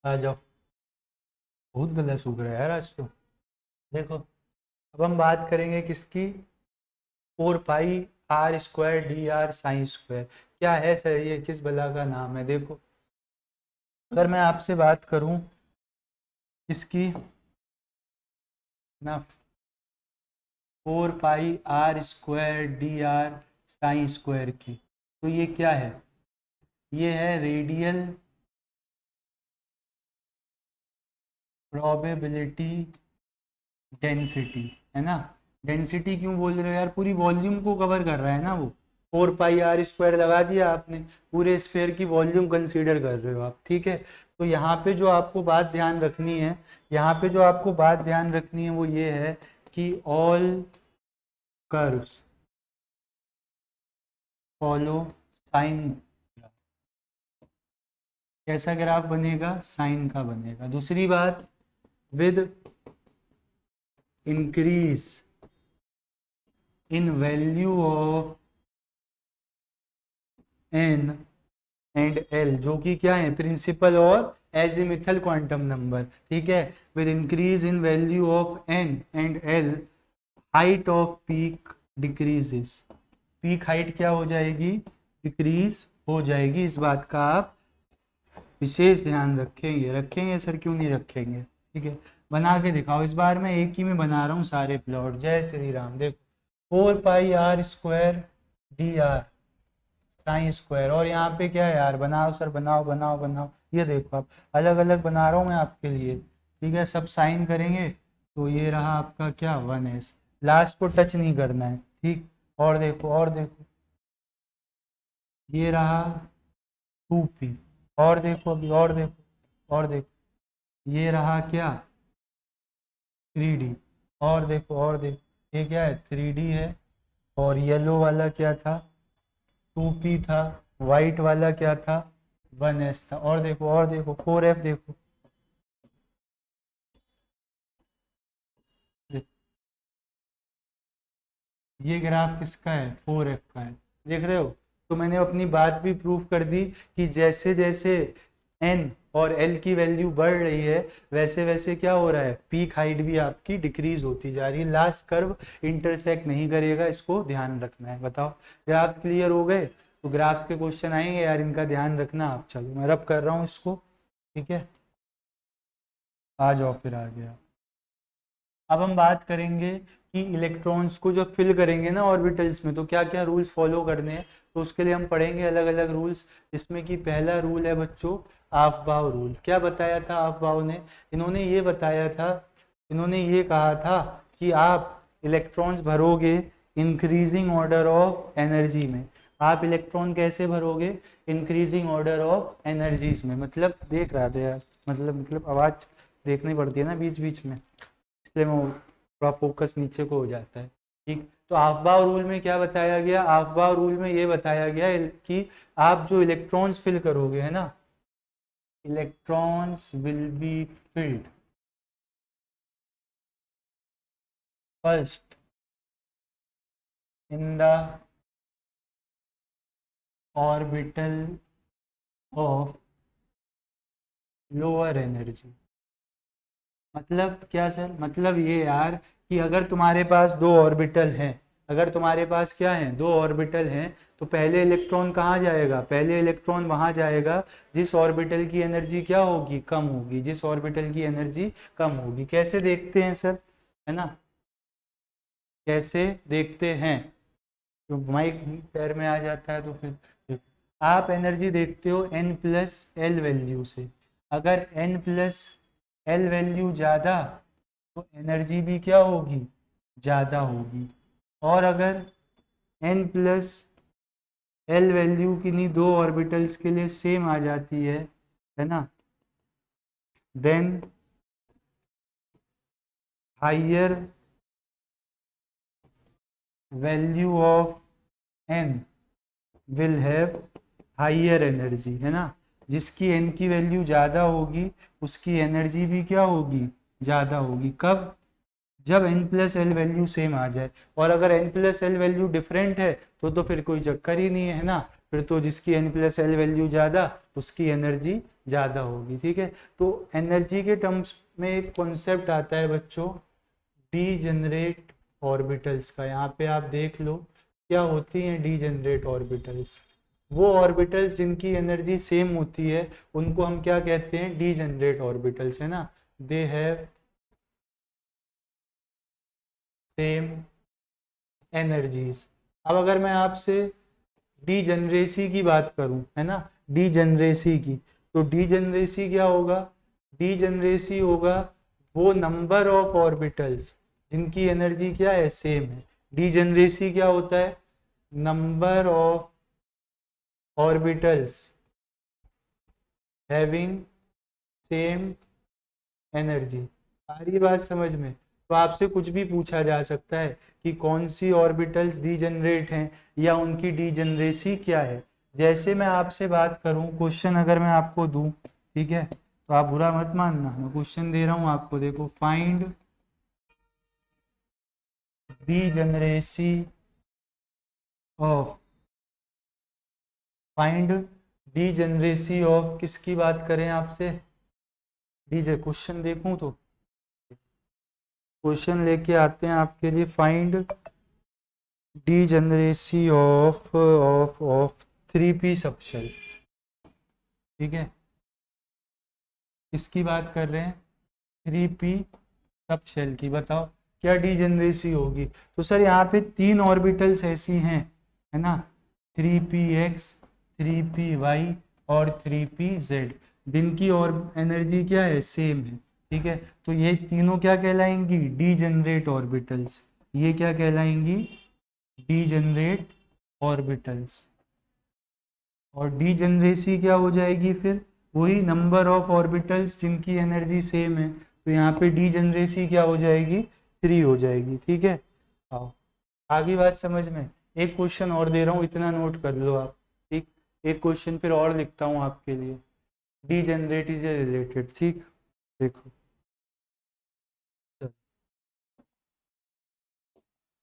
आ जाओ। बहुत गला सूख रहा है यार आज तो। देखो, अब हम बात करेंगे किसकी, 4πr² साइन स्क्वायर। क्या है सर ये, किस बला का नाम है। देखो, अगर मैं आपसे बात करूं इसकी ना, 4πr² साइन स्क्वायर की, तो ये क्या है, ये है रेडियल प्रोबेबिलिटी डेंसिटी, है ना। डेंसिटी क्यों बोल रहे हो यार, पूरी वॉल्यूम को कवर कर रहा है ना वो। 4πr² लगा दिया आपने, पूरे स्फेयर की वॉल्यूम कंसीडर कर रहे हो आप। ठीक है, तो यहाँ पे जो आपको बात ध्यान रखनी है, यहाँ पे जो आपको बात ध्यान रखनी है वो ये है कि ऑल कर्व्स फॉलो साइन। कैसा ग्राफ बनेगा, साइन का बनेगा। दूसरी बात, with increase in value of n and l, जो कि क्या है, प्रिंसिपल और एजिमिथल क्वांटम नंबर। ठीक है, with increase in value of n and l, height of peak decreases. Peak height क्या हो जाएगी, डिक्रीज हो जाएगी। इस बात का आप विशेष ध्यान रखेंगे, रखेंगे सर, क्यों नहीं रखेंगे। ठीक है, बना के दिखाओ। इस बार मैं एक ही में बना रहा हूँ सारे प्लॉट। जय श्री राम। देखो, 4πr² साइन स्क्वायर, और यहाँ पे क्या है यार, बनाओ सर, बनाओ बनाओ बनाओ। ये देखो आप, अलग अलग बना रहा हूँ मैं आपके लिए। ठीक है, सब साइन करेंगे तो ये रहा आपका क्या, 1s, लास्ट को टच नहीं करना है। ठीक, और देखो, और देखो, ये रहा 2p, और देखो अभी, और देखो, और देखो, ये रहा क्या 3d, और देखो, और देखो, ये क्या है 3d है। और येलो वाला क्या था, 2p था। वाइट वाला क्या था, 1s था। और देखो, और देखो, 4f देखो, ये ग्राफ किसका है, 4f का है। देख रहे हो, तो मैंने अपनी बात भी प्रूव कर दी कि जैसे जैसे n और l की वैल्यू बढ़ रही है, वैसे वैसे क्या हो रहा है, पीक हाइट भी आपकी डिक्रीज होती जा रही है। लास्ट कर्व इंटरसेक्ट नहीं करेगा, इसको ध्यान रखना है। बताओ, ग्राफ क्लियर हो गए। तो ग्राफ के क्वेश्चन आएंगे यार, इनका ध्यान रखना आप। चलो मैं रब कर रहा हूँ इसको। ठीक है, आ जाओ फिर, आ गया। अब हम बात करेंगे कि इलेक्ट्रॉन्स को जब फिल करेंगे ना ऑर्बिटल्स में, तो क्या क्या रूल्स फॉलो करने हैं। तो उसके लिए हम पढ़ेंगे अलग अलग रूल्स, जिसमें कि पहला रूल है बच्चों, आफ्बाउ रूल। क्या बताया था आफ्बाउ ने, इन्होंने ये बताया था, इन्होंने ये कहा था कि आप इलेक्ट्रॉन्स भरोगे इंक्रीजिंग ऑर्डर ऑफ एनर्जी में। आप इलेक्ट्रॉन कैसे भरोगे, इंक्रीजिंग ऑर्डर ऑफ एनर्जीज में। मतलब देख रहा था यार, मतलब आवाज़ देखनी पड़ती है ना बीच बीच में, इसलिए मैं थोड़ा फोकस नीचे को हो जाता है। ठीक, तो आफ्बाउ रूल में क्या बताया गया, आफ्बाउ रूल में ये बताया गया कि आप जो इलेक्ट्रॉन्स फिल करोगे, है ना, electrons will be filled first in the orbital of lower energy. मतलब क्या सर? मतलब ये यार कि अगर तुम्हारे पास दो ऑर्बिटल हैं, अगर तुम्हारे पास क्या है, दो ऑर्बिटल हैं, तो पहले इलेक्ट्रॉन कहाँ जाएगा? पहले इलेक्ट्रॉन वहां जाएगा जिस ऑर्बिटल की एनर्जी क्या होगी? कम होगी। जिस ऑर्बिटल की एनर्जी कम होगी। कैसे देखते हैं सर? है ना, कैसे देखते हैं? तो माइक पैर में आ जाता है तो फिर आप एनर्जी देखते हो n प्लस एल वैल्यू से। अगर n प्लस एल वैल्यू ज़्यादा तो एनर्जी भी क्या होगी? ज़्यादा होगी। और अगर n प्लस एल वैल्यू किन्हीं दो ऑर्बिटल्स के लिए सेम आ जाती है ना, then higher value of n will have higher energy, है ना। जिसकी n की वैल्यू ज़्यादा होगी उसकी एनर्जी भी क्या होगी? ज़्यादा होगी। कब? जब n plus l value same आ जाए। और अगर n plus l value different है तो फिर कोई चक्कर ही नहीं है ना। फिर तो जिसकी n प्लस एल वैल्यू ज़्यादा उसकी एनर्जी ज़्यादा होगी। ठीक है, तो एनर्जी के टर्म्स में एक कॉन्सेप्ट आता है बच्चों, डीजेनरेट ऑर्बिटल्स का। यहाँ पे आप देख लो क्या होती हैं डीजेनरेट ऑर्बिटल्स। वो ऑर्बिटल्स जिनकी एनर्जी सेम होती है उनको हम क्या कहते हैं? डीजेनरेट ऑर्बिटल्स, है ना। They have same energies. अब अगर मैं आपसे डीजेनरेसी की बात करूं, है ना, डीजेनरेसी की, तो डीजेनरेसी क्या होगा? डीजेनरेसी होगा वो नंबर ऑफ ऑर्बिटल्स जिनकी एनर्जी क्या है? सेम है। डीजेनरेसी क्या होता है? Number of orbitals having same energy. आ रही बात समझ में? तो आपसे कुछ भी पूछा जा सकता है कि कौन सी ऑर्बिटल्स डीजेनरेट हैं या उनकी डीजेनरेसी क्या है। जैसे मैं आपसे बात करूं, क्वेश्चन अगर मैं आपको दूं, ठीक है, तो आप बुरा मत मानना, मैं क्वेश्चन दे रहा हूं आपको, देखो, find degeneracy of, find degeneracy of, किसकी बात करें आपसे? डीजे, क्वेश्चन देखूं तो क्वेश्चन लेके आते हैं आपके लिए, find degeneracy of 3p subshell. ठीक है, किसकी बात कर रहे हैं? 3p सबशेल की। बताओ क्या डीजेनरेसी होगी? तो सर यहाँ पे तीन ऑर्बिटल्स ऐसी हैं, है ना, 3px, 3py और 3pz, जिनकी और एनर्जी क्या है? सेम है। ठीक है, तो ये तीनों क्या कहलाएंगी? Degenerate orbitals. ये क्या कहलाएंगी? Degenerate orbitals. और डीजेनरेसी क्या हो जाएगी फिर? वही नंबर ऑफ ऑर्बिटल्स जिनकी एनर्जी सेम है। तो यहाँ पे डीजेनरेसी क्या हो जाएगी? 3 हो जाएगी। ठीक है, आओ आगे बात समझ में। एक क्वेश्चन और दे रहा हूँ, इतना नोट कर लो आप। ठीक, एक क्वेश्चन फिर और लिखता हूँ आपके लिए, डीजेनरेट इज रिलेटेड। ठीक, देखो,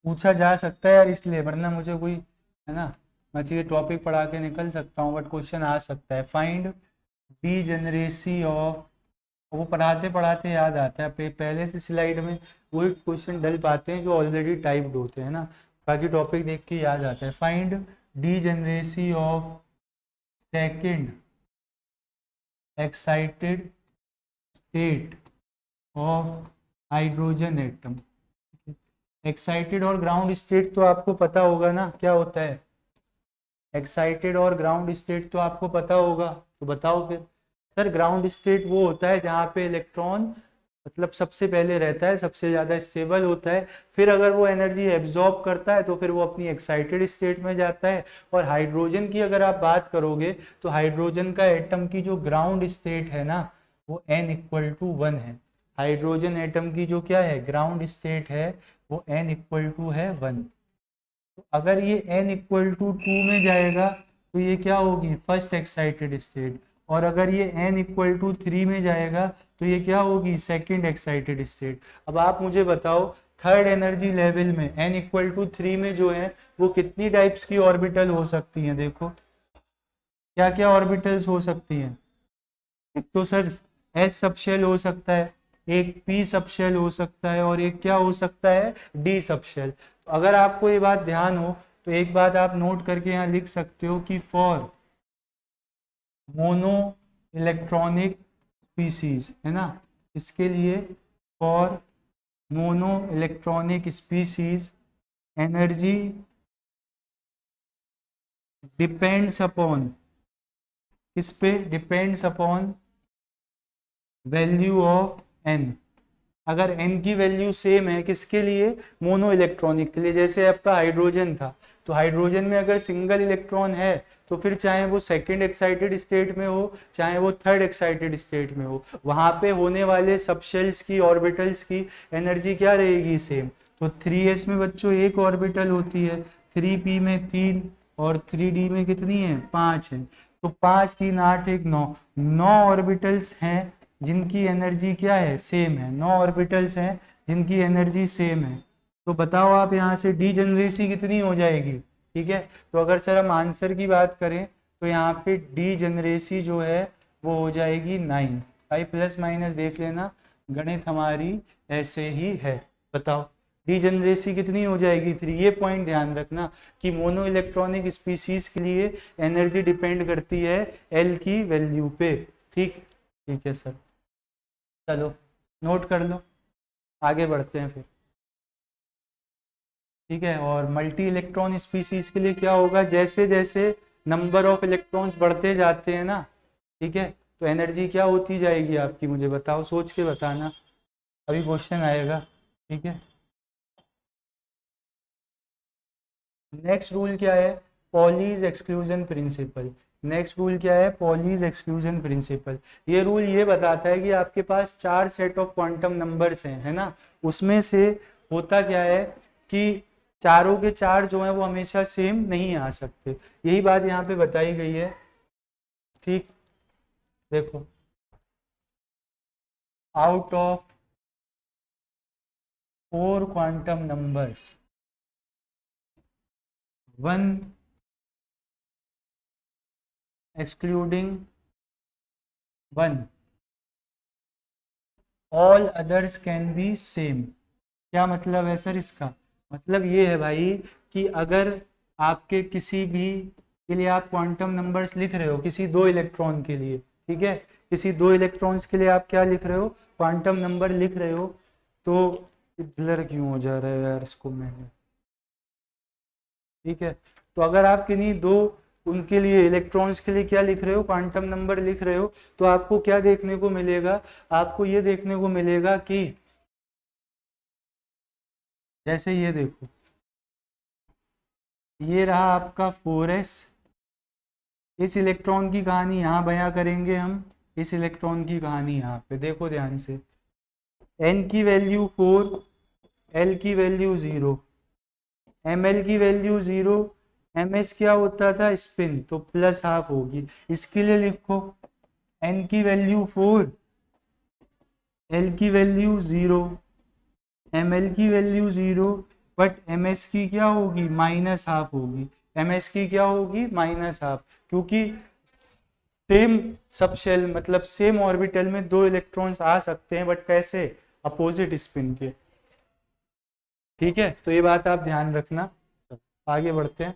पूछा जा सकता है यार इसलिए, वरना मुझे कोई, है ना, मैं ये टॉपिक पढ़ा के निकल सकता हूँ बट क्वेश्चन आ सकता है। फाइंड डीजेनरेसी ऑफ, वो पढ़ाते पढ़ाते याद आता है, पहले से स्लाइड में वही क्वेश्चन डल पाते हैं जो ऑलरेडी टाइप्ड होते हैं ना, बाकी टॉपिक देख के याद आता है। Find degeneracy of second excited state of hydrogen atom. Excited और ग्राउंड स्टेट तो आपको पता होगा ना क्या होता है? एक्साइटेड और ग्राउंड स्टेट तो आपको पता होगा, तो बताओ फिर। सर ग्राउंड स्टेट वो होता है जहाँ पे इलेक्ट्रॉन मतलब सबसे पहले रहता है, सबसे ज़्यादा स्टेबल होता है, फिर अगर वो एनर्जी एब्जॉर्ब करता है तो फिर वो अपनी एक्साइटेड स्टेट में जाता है। और हाइड्रोजन की अगर आप बात करोगे तो हाइड्रोजन का एटम की जो ग्राउंड स्टेट है ना वो n=1 है। हाइड्रोजन एटम की जो क्या है ग्राउंड स्टेट है वो n=1। तो अगर ये n=2 में जाएगा तो ये क्या होगी? First excited state. और अगर ये n=3 में जाएगा तो ये क्या होगी? Second excited state. अब आप मुझे बताओ थर्ड एनर्जी लेवल में n=3 में जो है वो कितनी टाइप्स की ऑर्बिटल हो सकती हैं? देखो क्या क्या ऑर्बिटल्स हो सकती हैं। एक तो सर एस सबशेल हो सकता है, एक पी सबशेल हो सकता है, और एक क्या हो सकता है, डी सबशेल। तो अगर आपको ये बात ध्यान हो तो एक बात आप नोट करके यहाँ लिख सकते हो कि फॉर मोनो इलेक्ट्रॉनिक स्पीसीज, है ना, इसके लिए for mono electronic species energy depends upon, किस पे depends upon value of n। अगर n की वैल्यू सेम है किसके लिए, मोनो इलेक्ट्रॉनिक के लिए, जैसे आपका हाइड्रोजन था, तो हाइड्रोजन में अगर सिंगल इलेक्ट्रॉन है तो फिर चाहे वो सेकंड एक्साइटेड स्टेट में हो चाहे वो थर्ड एक्साइटेड स्टेट में हो, वहां पे होने वाले सबशेल्स की ऑर्बिटल्स की एनर्जी क्या रहेगी, सेम। तो 3s में बच्चों एक ऑर्बिटल होती है, 3p में 3 और 3d में कितनी है, 5 है। तो 5 3 8 1 9, 9 ऑर्बिटल्स हैं जिनकी एनर्जी क्या है, सेम है। 9 ऑर्बिटल्स हैं जिनकी एनर्जी सेम है। तो बताओ आप यहाँ से डीजेनरेसी कितनी हो जाएगी, ठीक है। तो अगर सर हम आंसर की बात करें तो यहाँ पे डीजेनरेसी जो है वो हो जाएगी 9। भाई प्लस माइनस देख लेना, गणित हमारी ऐसे ही है। बताओ डीजेनरेसी कितनी हो जाएगी 3। ये पॉइंट ध्यान रखना कि मोनो इलेक्ट्रॉनिक स्पीसीज के लिए एनर्जी डिपेंड करती है एल की वैल्यू पे। ठीक ठीक है सर, चलो नोट कर लो, आगे बढ़ते हैं फिर। ठीक है, और मल्टी इलेक्ट्रॉन स्पीसीज के लिए क्या होगा, जैसे जैसे नंबर ऑफ इलेक्ट्रॉन्स बढ़ते जाते हैं ना, ठीक है, तो एनर्जी क्या होती जाएगी आपकी, मुझे बताओ, सोच के बताना, अभी क्वेश्चन आएगा। ठीक है, नेक्स्ट रूल क्या है, Pauli's exclusion principle. Next rule क्या है, पॉलीज एक्सक्लूजन प्रिंसिपल। ये रूल ये बताता है कि आपके पास 4 सेट ऑफ क्वांटम नंबर्स हैं, है ना, उसमें से होता क्या है कि चारों के चार जो है वो हमेशा सेम नहीं आ सकते। यही बात यहाँ पे बताई गई है। ठीक, देखो out of 4 quantum numbers 1 excluding 1 all others can be same। क्या मतलब है सर इसका, मतलब ये है भाई कि अगर आपके किसी भी के लिए आप क्वांटम नंबर्स लिख रहे हो, किसी 2 इलेक्ट्रॉन के लिए, ठीक है, किसी 2 इलेक्ट्रॉन्स के लिए आप क्या लिख रहे हो, क्वांटम नंबर लिख रहे हो, तो ब्लर क्यों हो जा रहा है यार इसको मैंने, ठीक है। तो अगर आप किन्हीं 2 उनके लिए इलेक्ट्रॉन्स के लिए क्या लिख रहे हो, क्वांटम नंबर लिख रहे हो, तो आपको क्या देखने को मिलेगा, आपको ये देखने को मिलेगा कि जैसे ये देखो, ये रहा आपका 4s, इस इलेक्ट्रॉन की कहानी यहाँ बयां करेंगे हम, इस इलेक्ट्रॉन की कहानी यहाँ पे देखो ध्यान से, n की वैल्यू 4, l की वैल्यू 0, ml की वैल्यू 0, ms क्या होता था, स्पिन, तो प्लस हाफ होगी। इसके लिए लिखो n की वैल्यू 4, l की वैल्यू 0, ml की वैल्यू 0, बट ms की क्या होगी, माइनस हाफ होगी। ms की क्या होगी, माइनस हाफ, क्योंकि सेम सब शेल मतलब सेम ऑर्बिटल में 2 इलेक्ट्रॉन्स आ सकते हैं, बट कैसे, अपोजिट स्पिन के। ठीक है, तो ये बात आप ध्यान रखना। आगे बढ़ते हैं,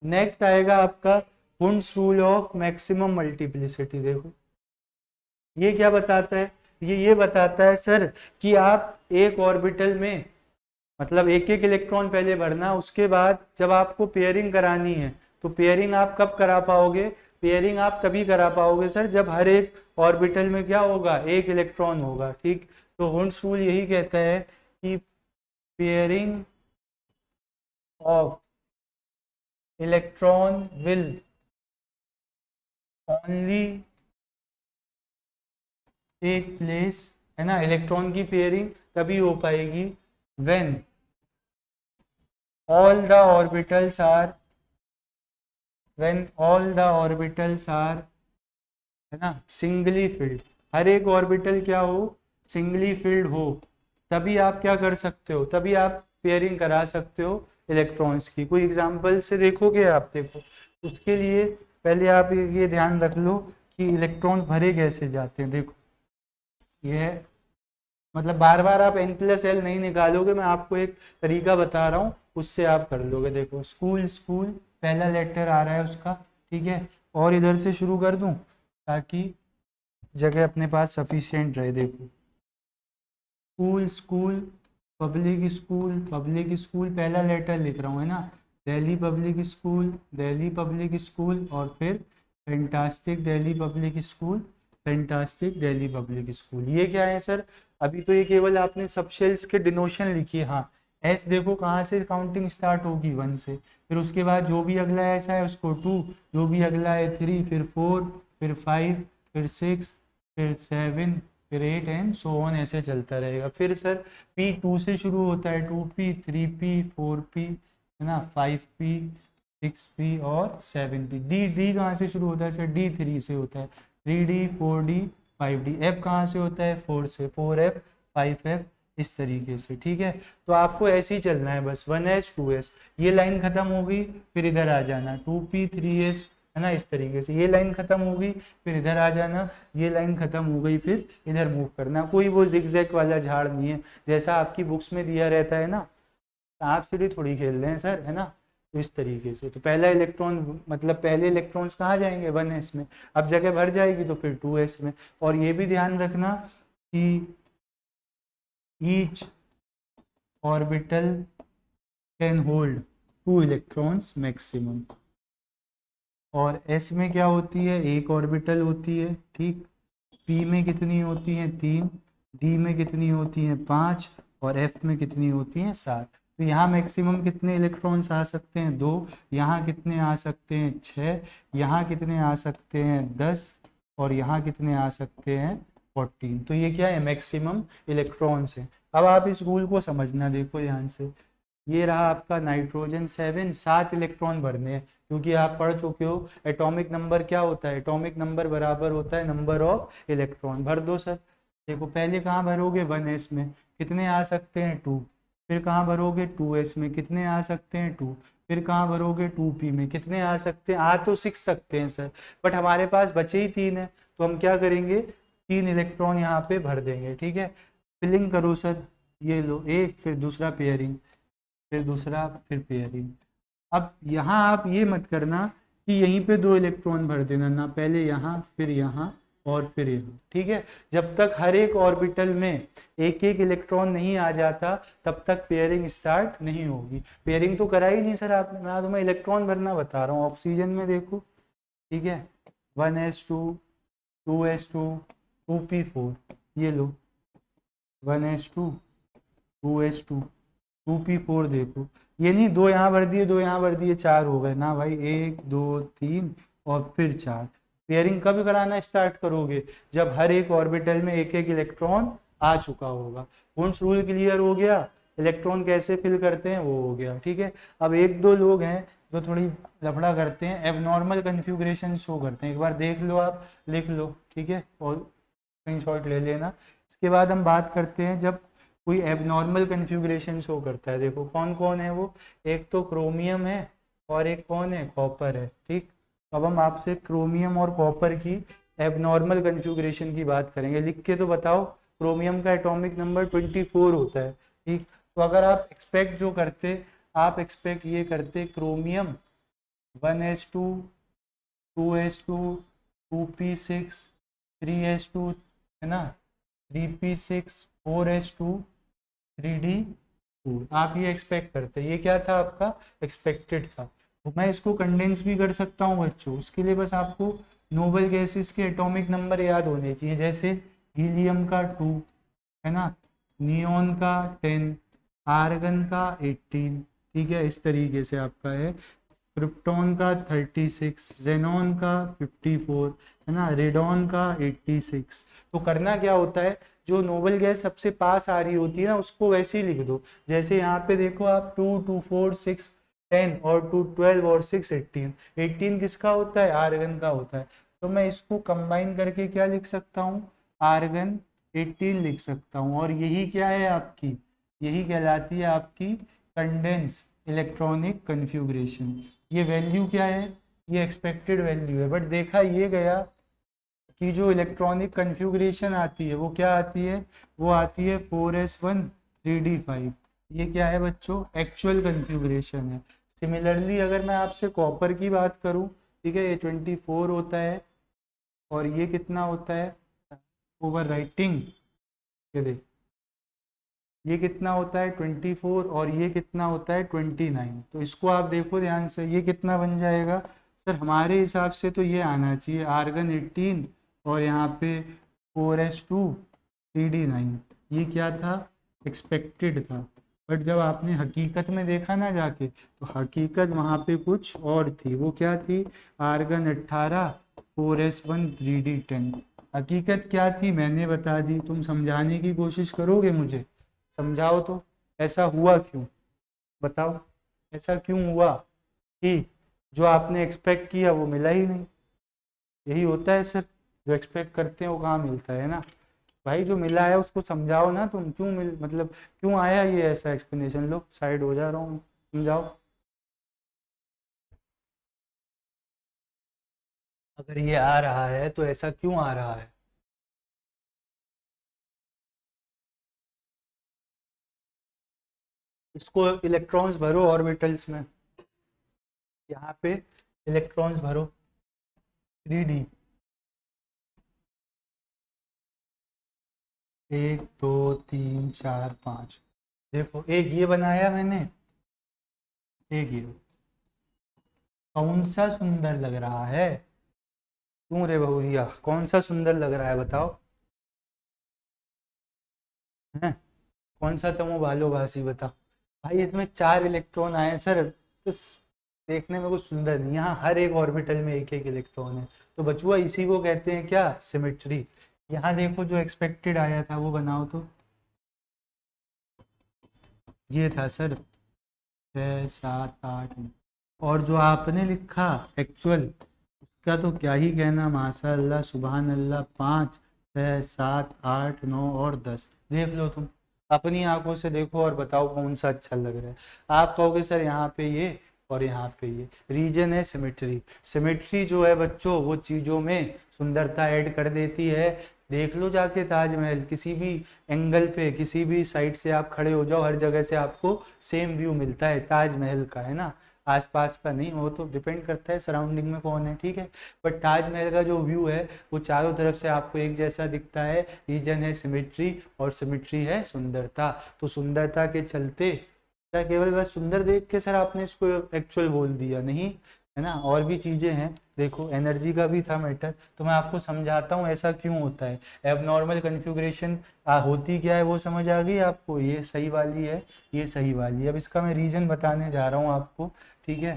नेक्स्ट आएगा आपका wounds rule of maximum multiplicity. देखो ये क्या बताता है, ये बताता है सर कि आप एक ऑर्बिटल में मतलब एक एक इलेक्ट्रॉन पहले भरना, उसके बाद जब आपको पेयरिंग करानी है तो पेयरिंग आप कब करा पाओगे, पेयरिंग आप तभी करा पाओगे सर जब हर एक ऑर्बिटल में क्या होगा, एक इलेक्ट्रॉन होगा। ठीक, तो वुंड्स रूल यही कहता है कि pairing of electron will only take place, है ना, इलेक्ट्रॉन की पेयरिंग तभी हो पाएगी when all the orbitals are when all the orbitals are, है ना, सिंगली फिल्ड, हर एक ऑर्बिटल क्या हो, सिंगली फिल्ड हो, तभी आप क्या कर सकते हो, तभी आप पेयरिंग करा सकते हो इलेक्ट्रॉन्स की। कोई एग्जांपल से देखोगे आप, देखो उसके लिए पहले आप ये ध्यान रख लो कि इलेक्ट्रॉन्स भरे कैसे जाते हैं। देखो ये मतलब बार बार आप n+l नहीं निकालोगे, मैं आपको एक तरीका बता रहा हूँ, उससे आप कर लोगे। देखो स्कूल, स्कूल पहला लेटर आ रहा है उसका, ठीक है, और इधर से शुरू कर दूं ताकि जगह अपने पास सफिशिएंट रहे। देखो school, school, public school, public school पहला लेटर लिख रहा हूँ, है ना, Delhi public school, Delhi public school, और फिर fantastic Delhi public school, fantastic Delhi public school. ये क्या है सर, अभी तो ये केवल आपने सब शेल्स के डिनोशन लिखी है। हाँ एस देखो कहाँ से काउंटिंग स्टार्ट होगी, 1 से, फिर उसके बाद जो भी अगला ऐसा है उसको 2, जो भी अगला है 3, फिर 4, फिर 5, फिर 6, फिर 7, फिर 8 एंड सो ऑन, ऐसे चलता रहेगा। फिर सर P2 से शुरू होता है, 2P, 3P, 4P, है ना, 5P, 6P और 7P। डी कहाँ से शुरू होता है सर, D3 से होता है, 3D, 4D, 5D। F कहाँ से होता है, 4 से, 4F, 5F, इस तरीके से, ठीक है। तो आपको ऐसे ही चलना है बस, 1S 2S, ये लाइन खत्म हो गई फिर इधर आ जाना 2P 3S, है ना, इस तरीके से। ये लाइन खत्म हो गई फिर इधर आ जाना, ये लाइन खत्म हो गई फिर इधर मूव करना। कोई वो जिगजैग वाला झाड़ नहीं है जैसा आपकी बुक्स में दिया रहता है ना, आप सीढ़ी थोड़ी खेल रहे हैं सर, है ना। तो इस तरीके से तो पहला इलेक्ट्रॉन मतलब पहले इलेक्ट्रॉन्स कहाँ जाएंगे, 1s में, अब जगह भर जाएगी तो फिर 2s में। और ये भी ध्यान रखना कि each orbital can hold 2 electrons maximum. और s में क्या होती है, एक ऑर्बिटल होती है, ठीक। p में कितनी होती है, 3, d में कितनी होती है, 5, और f में कितनी होती है, 7। तो यहाँ मैक्सिमम कितने इलेक्ट्रॉन्स आ सकते हैं, 2, यहाँ कितने आ सकते हैं, 6, यहाँ कितने आ सकते हैं, 10, और यहाँ कितने आ सकते हैं, 14। तो ये क्या है, मैक्सिमम इलेक्ट्रॉन्स है। अब आप इस रूल को समझना, देखो ध्यान से, ये रहा आपका नाइट्रोजन 7, 7 इलेक्ट्रॉन भरने हैं, क्योंकि आप पढ़ चुके हो एटॉमिक नंबर क्या होता है, एटॉमिक नंबर बराबर होता है नंबर ऑफ इलेक्ट्रॉन। भर दो सर। देखो पहले कहाँ भरोगे, 1s में कितने आ सकते हैं, 2, फिर कहाँ भरोगे, 2s में कितने आ सकते हैं, 2, फिर कहाँ भरोगे, 2p में कितने आ सकते हैं, आ तो 6 सकते हैं सर, बट हमारे पास बचे ही 3 है, तो हम क्या करेंगे, 3 इलेक्ट्रॉन यहाँ पे भर देंगे, ठीक है। फिलिंग करो सर, ये लो एक, फिर दूसरा पेयरिंग, फिर दूसरा, फिर पेयरिंग। अब यहाँ आप ये मत करना कि यहीं पे 2 इलेक्ट्रॉन भर देना, ना, पहले यहाँ फिर यहाँ और फिर यहाँ, ठीक है। जब तक हर एक ऑर्बिटल में एक एक इलेक्ट्रॉन नहीं आ जाता तब तक पेयरिंग स्टार्ट नहीं होगी। पेयरिंग तो करा ही नहीं सर आपने, मैं तुम्हें इलेक्ट्रॉन भरना बता रहा हूँ। ऑक्सीजन में देखो, ठीक है, 1s2, 2s2, 2p4, ये लो 1s2, 2s2, 2p4, देखो ये नहीं 2 यहाँ भर दिए, 2 यहाँ भर दिए, 4 हो गए ना भाई, 1 2 3 और फिर 4। पेयरिंग कब कराना स्टार्ट करोगे, जब हर एक ऑर्बिटल में एक एक इलेक्ट्रॉन आ चुका होगा। वुंस रूल क्लियर हो गया, इलेक्ट्रॉन कैसे फिल करते हैं वो हो गया, ठीक है। अब एक दो लोग हैं जो थोड़ी लफड़ा करते हैं, एबनॉर्मल कन्फिगरेशन शो करते हैं, एक बार देख लो आप, लिख लो, ठीक है, और स्क्रीनशॉट ले लेना। इसके बाद हम बात करते हैं जब कोई एबनॉर्मल कन्फिगरेशन शो करता है। देखो कौन कौन है वो, एक तो क्रोमियम है और एक कौन है, कॉपर है, ठीक। अब हम आपसे क्रोमियम और कॉपर की एबनॉर्मल कन्फिगरेशन की बात करेंगे, लिख के तो बताओ। क्रोमियम का एटॉमिक नंबर 24 होता है, ठीक। तो अगर आप एक्सपेक्ट जो करते, आप एक्सपेक्ट ये करते chromium 1s2, 2s2, 2p6, 3s2, है ना, 3p6, 4s2, 3d2, आप ये एक्सपेक्ट करते, ये क्या था आपका एक्सपेक्टेड था। तो मैं इसको कंडेंस भी कर सकता हूँ बच्चों, उसके लिए बस आपको नोबल गैसेस के एटॉमिक नंबर याद होने चाहिए, जैसे हीलियम का 2, है ना, नियोन का 10, आर्गन का 18, ठीक है, इस तरीके से आपका है। क्रिप्टॉन का 36, जेनॉन का 54, है ना, रेडॉन का 86। तो करना क्या होता है, जो नोबल गैस सबसे पास आ रही होती है ना उसको वैसे ही लिख दो, जैसे यहाँ पे देखो आप 2, 2, 4, 6, 10 और 2, 12 और 6, 18। 18 किसका होता है, आर्गन का होता है। तो मैं इसको कंबाइन करके क्या लिख सकता हूँ, आर्गन 18 लिख सकता हूँ। और यही क्या है आपकी, यही कहलाती है आपकी कंडेंस इलेक्ट्रॉनिक कन्फ्यूग्रेशन। ये वैल्यू क्या है, ये एक्सपेक्टेड वैल्यू है। बट देखा ये गया कि जो इलेक्ट्रॉनिक कन्फ्यूग्रेशन आती है वो क्या आती है, वो आती है 4s1 3d5। ये क्या है बच्चों, एक्चुअल कन्फ्यूग्रेशन है। सिमिलरली अगर मैं आपसे कॉपर की बात करूं, ठीक है, ये 24 होता है और ये कितना होता है, ओवर राइटिंग, ये देख, ये कितना होता है 24 और ये कितना होता है 29। तो इसको आप देखो ध्यान से, ये कितना बन जाएगा सर, हमारे हिसाब से तो ये आना चाहिए आर्गन 18 और यहाँ पे 4s2 3d9। ये क्या था, एक्सपेक्टेड था। बट जब आपने हकीकत में देखा ना जाके, तो हकीकत वहाँ पे कुछ और थी। वो क्या थी, आर्गन 18 4s1 3d10। हकीकत क्या थी मैंने बता दी, तुम समझाने की कोशिश करोगे मुझे, समझाओ तो ऐसा हुआ क्यों, बताओ ऐसा क्यों हुआ कि जो आपने एक्सपेक्ट किया वो मिला ही नहीं। यही होता है सर, जो एक्सपेक्ट करते हैं वो कहाँ मिलता है ना भाई। जो मिला है उसको समझाओ ना तुम, क्यों मिल मतलब क्यों आया ये ऐसा एक्सप्लेनेशन। लो साइड हो जा रहा हूँ, समझाओ। अगर ये आ रहा है तो ऐसा क्यों आ रहा है। इसको इलेक्ट्रॉन्स भरो ऑर्बिटल्स में, यहाँ पे इलेक्ट्रॉन्स भरो 3d, 1 2 3 4 5। देखो एक ये बनाया मैंने, एक ये, कौन सा सुंदर लग रहा है, क्यों रे बहुरिया कौन सा सुंदर लग रहा है बताओ, हैं कौन सा तमो भालोभासी बताओ। भाई इसमें 4 इलेक्ट्रॉन आए सर, तो देखने में कुछ सुंदर नहीं, यहाँ हर एक ऑर्बिटल में एक एक इलेक्ट्रॉन है। तो बचुआ इसी को कहते हैं क्या, सिमेट्री। यहाँ देखो जो एक्सपेक्टेड आया था वो बनाओ तो, ये था सर 6 7 8। और जो आपने लिखा एक्चुअल, उसका तो क्या ही कहना, माशाअल्लाह सुबहान अल्लाह, 5 6 7 8 9 और 10। देख लो तुम अपनी आंखों से देखो और बताओ कौन सा अच्छा लग रहा है। आप कहोगे सर यहाँ पे ये और यहाँ पे ये, रीजन है सिमेट्री। सिमेट्री जो है बच्चों वो चीज़ों में सुंदरता ऐड कर देती है। देख लो जाके ताजमहल, किसी भी एंगल पे किसी भी साइड से आप खड़े हो जाओ, हर जगह से आपको सेम व्यू मिलता है ताजमहल का, है ना, आसपास का नहीं, वो तो डिपेंड करता है सराउंडिंग में कौन है, ठीक है। बट ताजमहल का जो व्यू है वो चारों तरफ से आपको एक जैसा दिखता है। रीजन है सिमेट्री और सिमेट्री है सुंदरता। तो सुंदरता के चलते, क्या केवल बस सुंदर देख के सर आपने इसको एक्चुअल बोल दिया, नहीं, है ना, और भी चीज़ें हैं। देखो एनर्जी का भी था मैटर, तो मैं आपको समझाता हूँ ऐसा क्यों होता है। एबनॉर्मल कन्फ्यूग्रेशन होती क्या है वो समझ आ गई आपको, ये सही वाली है, ये सही वाली है। अब इसका मैं रीजन बताने जा रहा हूँ आपको, ठीक है,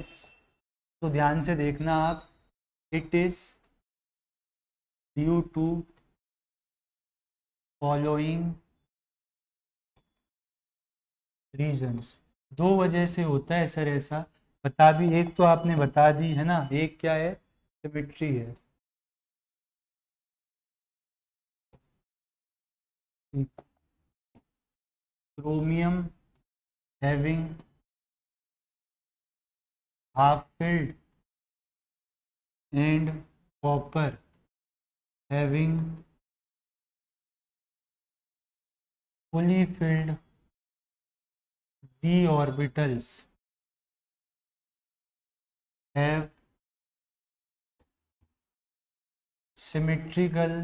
तो ध्यान से देखना आप। It is due to following reasons. दो वजह से होता है सर ऐसा, बता भी, एक तो आपने बता दी है ना, एक क्या है, सिमेट्री है। Chromium having half filled and copper having fully filled d orbitals have symmetrical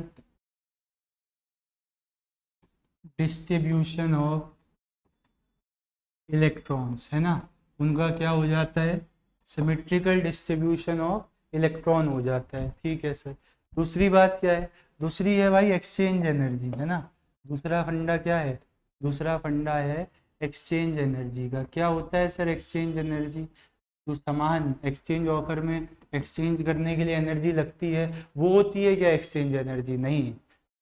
distribution of electrons, है ना, उनका क्या हो जाता है, सिमेट्रिकल डिस्ट्रीब्यूशन ऑफ इलेक्ट्रॉन हो जाता है, ठीक है सर। दूसरी बात क्या है, दूसरी है भाई एक्सचेंज एनर्जी, है ना। दूसरा फंडा क्या है, दूसरा फंडा है एक्सचेंज एनर्जी का। क्या होता है सर एक्सचेंज एनर्जी, जो सामान एक्सचेंज ऑफर में एक्सचेंज करने के लिए एनर्जी लगती है वो होती है क्या एक्सचेंज एनर्जी, नहीं,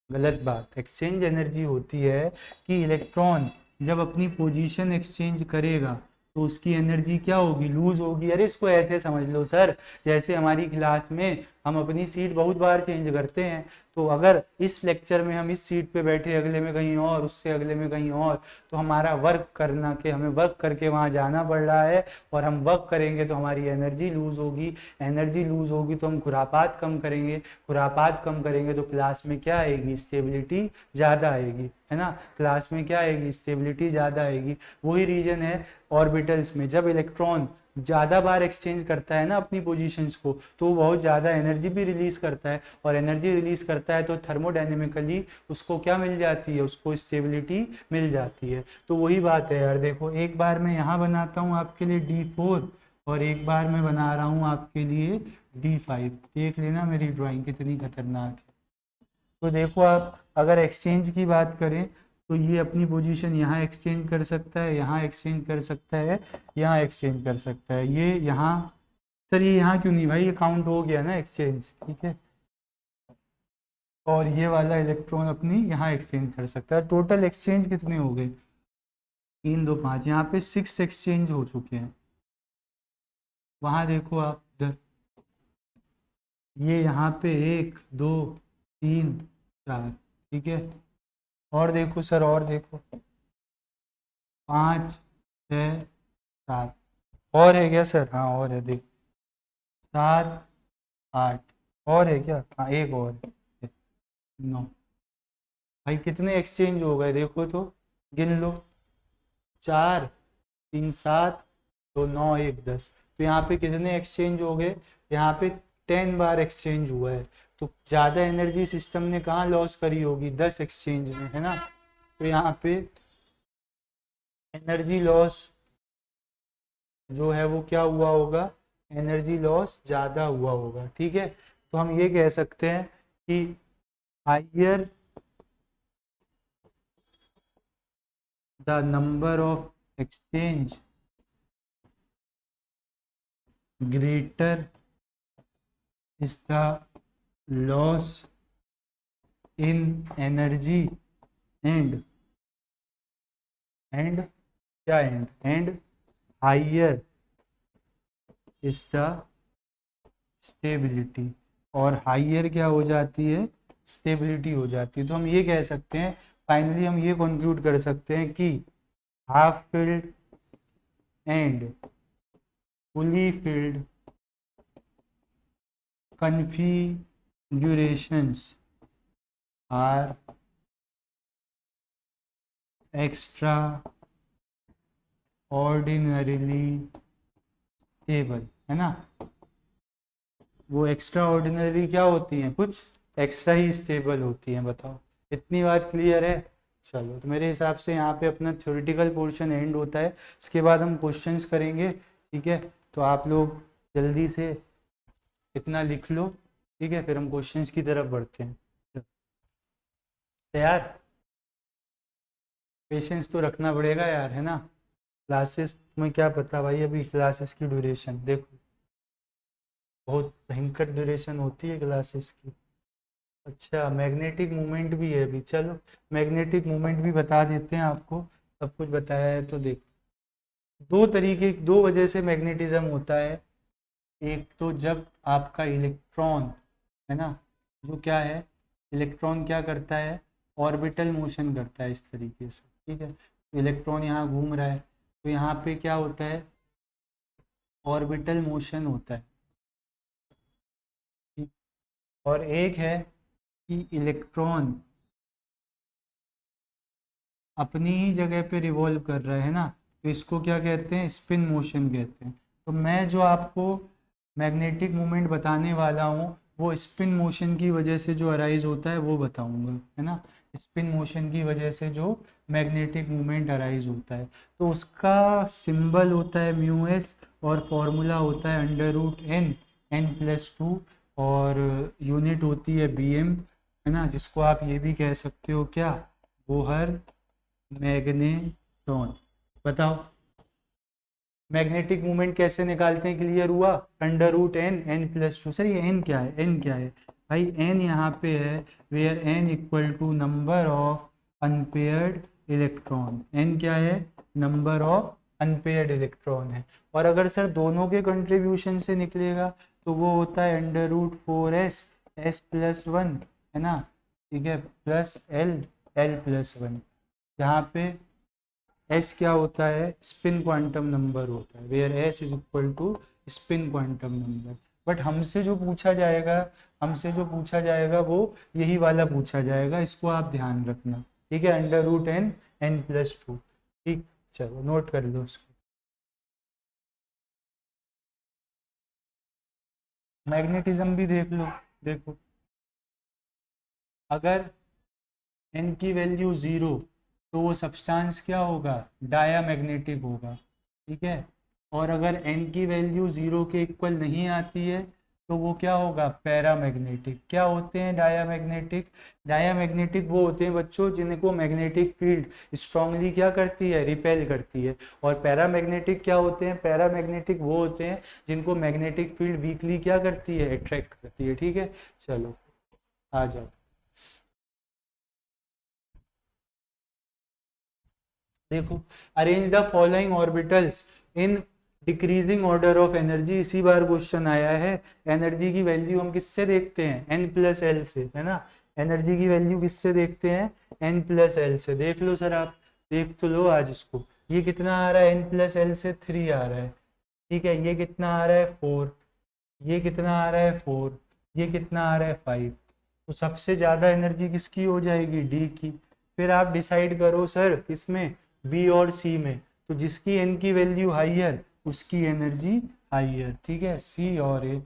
गलत बात। एक्सचेंज एनर्जी होती है कि इलेक्ट्रॉन जब अपनी पोजीशन एक्सचेंज करेगा तो उसकी एनर्जी क्या होगी, लूज होगी। अरे इसको ऐसे समझ लो सर, जैसे हमारी क्लास में हम अपनी सीट बहुत बार चेंज करते हैं, तो अगर इस लेक्चर में हम इस सीट पे बैठे, अगले में कहीं और, उससे अगले में कहीं और, तो हमारा वर्क करना के हमें वर्क करके वहाँ जाना पड़ रहा है, और हम वर्क करेंगे तो हमारी एनर्जी लूज होगी, एनर्जी लूज होगी तो हम खुरापात कम करेंगे, खुरापात कम करेंगे तो क्लास में क्या आएगी, स्टेबिलिटी ज़्यादा आएगी, है ना। क्लास में क्या आएगी, स्टेबिलिटी ज़्यादा आएगी। वही रीजन है ऑर्बिटल्स में, जब इलेक्ट्रॉन ज़्यादा बार एक्सचेंज करता है ना अपनी पोजीशंस को, तो वो बहुत ज़्यादा एनर्जी भी रिलीज करता है, और एनर्जी रिलीज करता है तो थर्मोडायनेमिकली उसको क्या मिल जाती है, उसको स्टेबिलिटी मिल जाती है। तो वही बात है यार, देखो एक बार मैं यहाँ बनाता हूँ आपके लिए D4, और एक बार मैं बना रहा हूँ आपके लिए D5। देख लेना मेरी ड्राइंग कितनी खतरनाक है। तो देखो आप अगर एक्सचेंज की बात करें तो ये अपनी पोजीशन यहाँ एक्सचेंज कर सकता है, यहाँ एक्सचेंज कर सकता है, यहाँ एक्सचेंज कर सकता है, ये यहाँ, सर ये यहाँ क्यों नहीं भाई, ये काउंट हो गया ना एक्सचेंज, ठीक है। और ये वाला इलेक्ट्रॉन अपनी यहाँ एक्सचेंज कर सकता है। टोटल एक्सचेंज कितने हो गए, 3 2 5, यहाँ पे 6 एक्सचेंज हो चुके हैं। वहाँ देखो आप इधर, ये यहाँ पे 1 2 3 4, ठीक है। और देखो सर, और देखो 5 6 7, और है क्या सर, हाँ और है, देखो 7 8, और है क्या, हाँ एक और है, 9। भाई कितने एक्सचेंज हो गए देखो तो, गिन लो, 4 3 7 2 9 1 10। तो यहाँ पे कितने एक्सचेंज हो गए, यहाँ पे 10 बार एक्सचेंज हुआ है। तो ज़्यादा एनर्जी सिस्टम ने कहाँ लॉस करी होगी, 10 एक्सचेंज में, है ना। तो यहाँ पे एनर्जी लॉस जो है वो क्या हुआ होगा, एनर्जी लॉस ज़्यादा हुआ होगा, ठीक है। तो हम ये कह सकते हैं कि higher the number of exchange greater is the loss in energy and क्या and higher is the stability, और हाइयर क्या हो जाती है, स्टेबिलिटी हो जाती है। तो हम ये कह सकते हैं, फाइनली हम ये कंक्लूड कर सकते हैं कि half filled and fully filled configurations are extraordinarily stable, है ना। वो एक्स्ट्रा ऑर्डिनरी क्या होती हैं, कुछ एक्स्ट्रा ही स्टेबल होती हैं। बताओ, इतनी बात क्लियर है। चलो, तो मेरे हिसाब से यहाँ पे अपना थ्योरेटिकल पोर्शन एंड होता है, इसके बाद हम क्वेश्चंस करेंगे, ठीक है। तो आप लोग जल्दी से इतना लिख लो, ठीक है, फिर हम क्वेश्चंस की तरफ बढ़ते हैं। तैयार, पेशेंस तो रखना पड़ेगा यार, है ना। क्लासेस में क्या पता भाई, अभी क्लासेस की ड्यूरेशन देखो, बहुत भयंकर ड्यूरेशन होती है क्लासेस की। अच्छा, मैग्नेटिक मूवमेंट भी है अभी, चलो मैग्नेटिक मूवमेंट भी बता देते हैं आपको, सब कुछ बताया है तो देखो। दो वजह से मैग्नेटिज्म होता है। एक तो जब आपका इलेक्ट्रॉन, है ना, जो क्या है, इलेक्ट्रॉन क्या करता है, ऑर्बिटल मोशन करता है इस तरीके से, ठीक है। इलेक्ट्रॉन यहाँ घूम रहा है, तो यहाँ पे क्या होता है, ऑर्बिटल मोशन होता है, ठीक। और एक है कि इलेक्ट्रॉन अपनी ही जगह पे रिवॉल्व कर रहा है ना, तो इसको क्या कहते हैं, स्पिन मोशन कहते हैं। तो मैं जो आपको मैग्नेटिक मूवमेंट बताने वाला हूँ वो स्पिन मोशन की वजह से जो अराइज होता है वो बताऊंगा, है ना। स्पिन मोशन की वजह से जो मैग्नेटिक मूवमेंट अराइज होता है, तो उसका सिंबल होता है म्यू एस, और फॉर्मूला होता है √n n+2, और यूनिट होती है bm, है ना, जिसको आप ये भी कह सकते हो क्या, बोहर मैग्नेट्रॉन। बताओ मैग्नेटिक मूवमेंट कैसे निकालते हैं, क्लियर हुआ, √n n+2। सर ये n क्या है, n क्या है भाई, n यहाँ पे है where n equal to number of unpaired electron. n क्या है, नंबर ऑफ अनपेयर्ड इलेक्ट्रॉन है। और अगर सर दोनों के कंट्रीब्यूशन से निकलेगा तो वो होता है √4s s+1 है ना, ठीक है, plus L, L plus one. यहाँ पे एस क्या होता है, स्पिन क्वांटम नंबर होता है, where s is equal to spin quantum number. But हमसे जो पूछा जाएगा वो यही वाला पूछा जाएगा, इसको आप ध्यान रखना, ठीक है, under root n, n plus two. ठीक, चलो नोट कर लो उसको। मैग्नेटिज्म भी देख लो, देखो अगर एन की वैल्यू ज़ीरो तो वो सब्सटेंस क्या होगा, डायामैग्नेटिक होगा, ठीक है। और अगर एन की वैल्यू ज़ीरो के इक्वल नहीं आती है तो वो क्या होगा, पैरामैग्नेटिक। क्या होते हैं डायामैग्नेटिक, डायामैग्नेटिक वो होते हैं बच्चों जिनको मैग्नेटिक फील्ड स्ट्रांगली क्या करती है, रिपेल करती है। और पैरामैग्नेटिक क्या होते हैं, पैरामैग्नेटिक वो होते हैं जिनको मैग्नेटिक फील्ड वीकली क्या करती है, अट्रैक्ट करती है, ठीक है। चलो आ जाओ। देखो, arrange the following orbitals in decreasing order of energy, इसी बार क्वेश्चन आया है। एनर्जी की वैल्यू हम किससे देखते हैं, एन प्लस एल से, है ना। एनर्जी की वैल्यू किससे देखते हैं, एन प्लस एल से। देख लो सर, आप देख तो लो आज इसको। ये कितना आ रहा है, एन प्लस एल से 3 आ रहा है, ठीक है। ये कितना आ रहा है, 4। ये कितना आ रहा है, 4। ये कितना आ रहा है, 5। तो सबसे ज़्यादा एनर्जी किसकी हो जाएगी, डी की। फिर आप डिसाइड करो सर किसमें, बी और सी में। तो जिसकी एन की वैल्यू हाइयर उसकी एनर्जी हाइयर, ठीक है, सी और ए।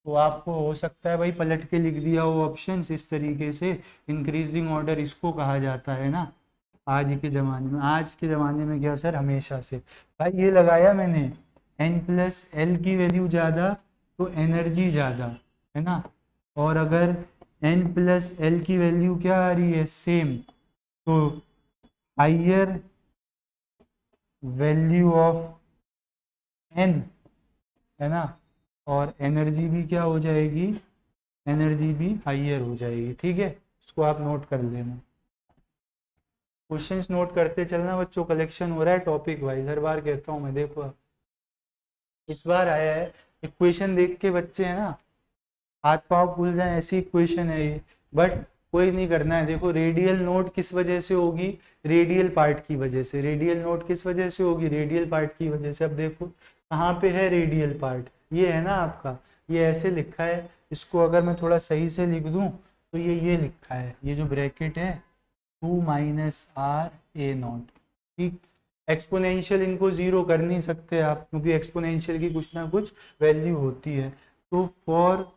तो आपको हो सकता है भाई पलट के लिख दिया हो ऑप्शंस इस तरीके से, इंक्रीजिंग ऑर्डर इसको कहा जाता है ना आज के ज़माने में। आज के ज़माने में क्या सर, हमेशा से। भाई ये लगाया मैंने, एन प्लस एल की वैल्यू ज़्यादा तो एनर्जी ज़्यादा, है ना। और अगर एन प्लस एल की वैल्यू क्या आ रही है, सेम, तो हाइयर वैल्यू ऑफ एन, है ना, और एनर्जी भी क्या हो जाएगी, एनर्जी भी हाइयर हो जाएगी, ठीक है। इसको आप नोट कर लेना, क्वेश्चंस नोट करते चलना बच्चों। कलेक्शन हो रहा है टॉपिक वाइज, हर बार कहता हूँ मैं। देखो इस बार आया है, इक्वेशन देख के बच्चे है ना हाथ पाँव फूल जाए, ऐसी इक्वेशन है ये। बट कोई नहीं करना है। देखो रेडियल नोट किस वजह से होगी, रेडियल पार्ट की वजह से। रेडियल नोट किस वजह से होगी, रेडियल पार्ट की वजह से। अब देखो कहाँ पे है रेडियल पार्ट, ये है ना आपका, ये ऐसे लिखा है। इसको अगर मैं थोड़ा सही से लिख दूं तो ये लिखा है, ये जो ब्रैकेट है 2 माइनस आर ए नॉट, ठीक। एक्सपोनेंशियल इनको जीरो कर नहीं सकते आप, क्योंकि एक्सपोनेंशियल की कुछ ना कुछ वैल्यू होती है। तो फॉर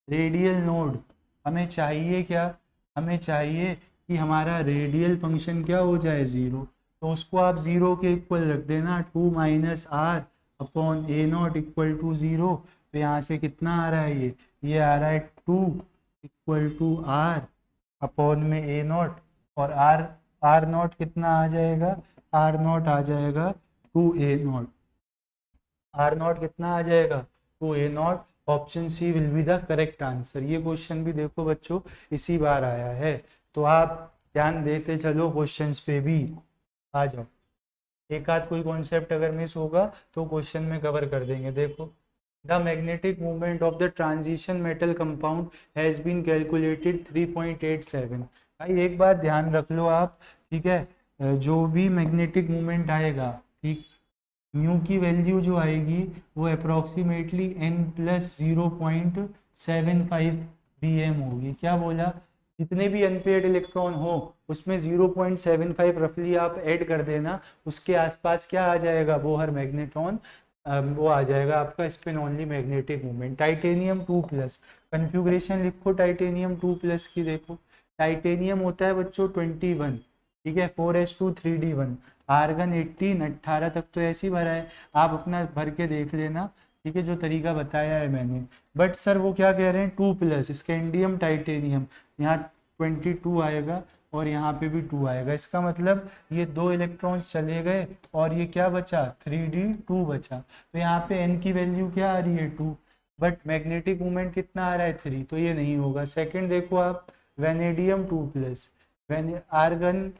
रेडियल नोड हमें चाहिए क्या, हमें चाहिए कि हमारा रेडियल फंक्शन क्या हो जाए, ज़ीरो। तो उसको आप ज़ीरो के इक्वल रख देना, 2 minus r upon a naught equal to zero. तो यहाँ से कितना आ रहा है, ये आ रहा है 2 इक्वल टू आर अपॉन में ए नॉट। और आर, आर नॉट कितना आ जाएगा, आर नॉट आ जाएगा 2 ए नॉट। आर नॉट कितना आ जाएगा, 2 a naught. Option C will be the correct answer. ये क्वेश्चन भी देखो बच्चों इसी बार आया है, तो आप ध्यान देते चलो क्वेश्चंस पे भी। आ जाओ, एक आध कोई कॉन्सेप्ट अगर मिस होगा तो क्वेश्चन में कवर कर देंगे। देखो, the magnetic movement of the transition metal compound has been calculated 3.87। भाई एक बात ध्यान रख लो आप, ठीक है, जो भी मैग्नेटिक मूवमेंट आएगा, ठीक, म्यू की वैल्यू जो आएगी वो approximately n plus 0.75 B M होगी। क्या बोला, जितने भी अनपेयर्ड इलेक्ट्रॉन हो उसमें 0.75 रफली आप ऐड कर देना, उसके आसपास क्या आ जाएगा, वो हर मैग्नेट्रॉन, वो आ जाएगा आपका spin only magnetic movement. Titanium 2+, configuration लिखो टाइटेनियम 2+ की। देखो टाइटेनियम होता है बच्चों 21, ठीक है, 4s2 3d1। आर्गन 18, 18 तक तो ऐसे ही भरा है, आप अपना भर के देख लेना, ठीक है, जो तरीका बताया है मैंने। बट सर वो क्या कह रहे हैं, 2+, स्कैंडियम टाइटेनियम, यहाँ 22 आएगा और यहाँ पे भी 2 आएगा। इसका मतलब ये 2 इलेक्ट्रॉन्स चले गए और ये क्या बचा, 3d2 बचा। तो यहाँ पे n की वैल्यू क्या आ रही है, 2, बट मैग्नेटिक मूवमेंट कितना आ रहा है, 3, तो ये नहीं होगा। सेकंड देखो आप, वेनेडियम 2+, आर्गन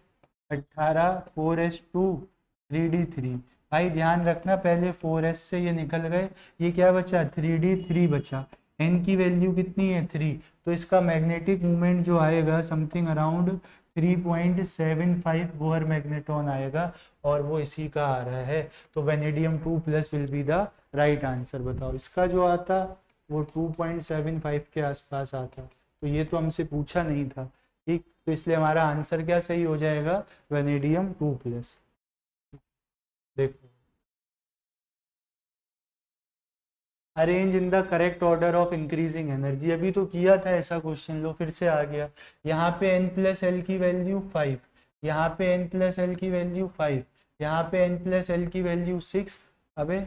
18, 4s2 3d3। भाई ध्यान रखना, पहले 4s से ये निकल गए, ये क्या बचा, 3d3 बचा। एन की वैल्यू कितनी है 3, तो इसका मैग्नेटिक मोमेंट जो आएगा समथिंग अराउंड 3.75 बोहर मैग्नेटॉन आएगा, और वो इसी का आ रहा है। तो vanadium 2+ will be the right answer. बताओ इसका जो आता वो 2.75 के आसपास आता, तो ये तो हमसे पूछा नहीं था, ठीक, तो इसलिए हमारा आंसर क्या सही हो जाएगा, वेनेडियम 2+। देखो, arrange in the correct order of increasing energy, अभी तो किया था ऐसा क्वेश्चन, लो फिर से आ गया। यहाँ पे n+l की वैल्यू 5, यहाँ पे n+l की वैल्यू 5, यहाँ पे n+l की वैल्यू 6। अबे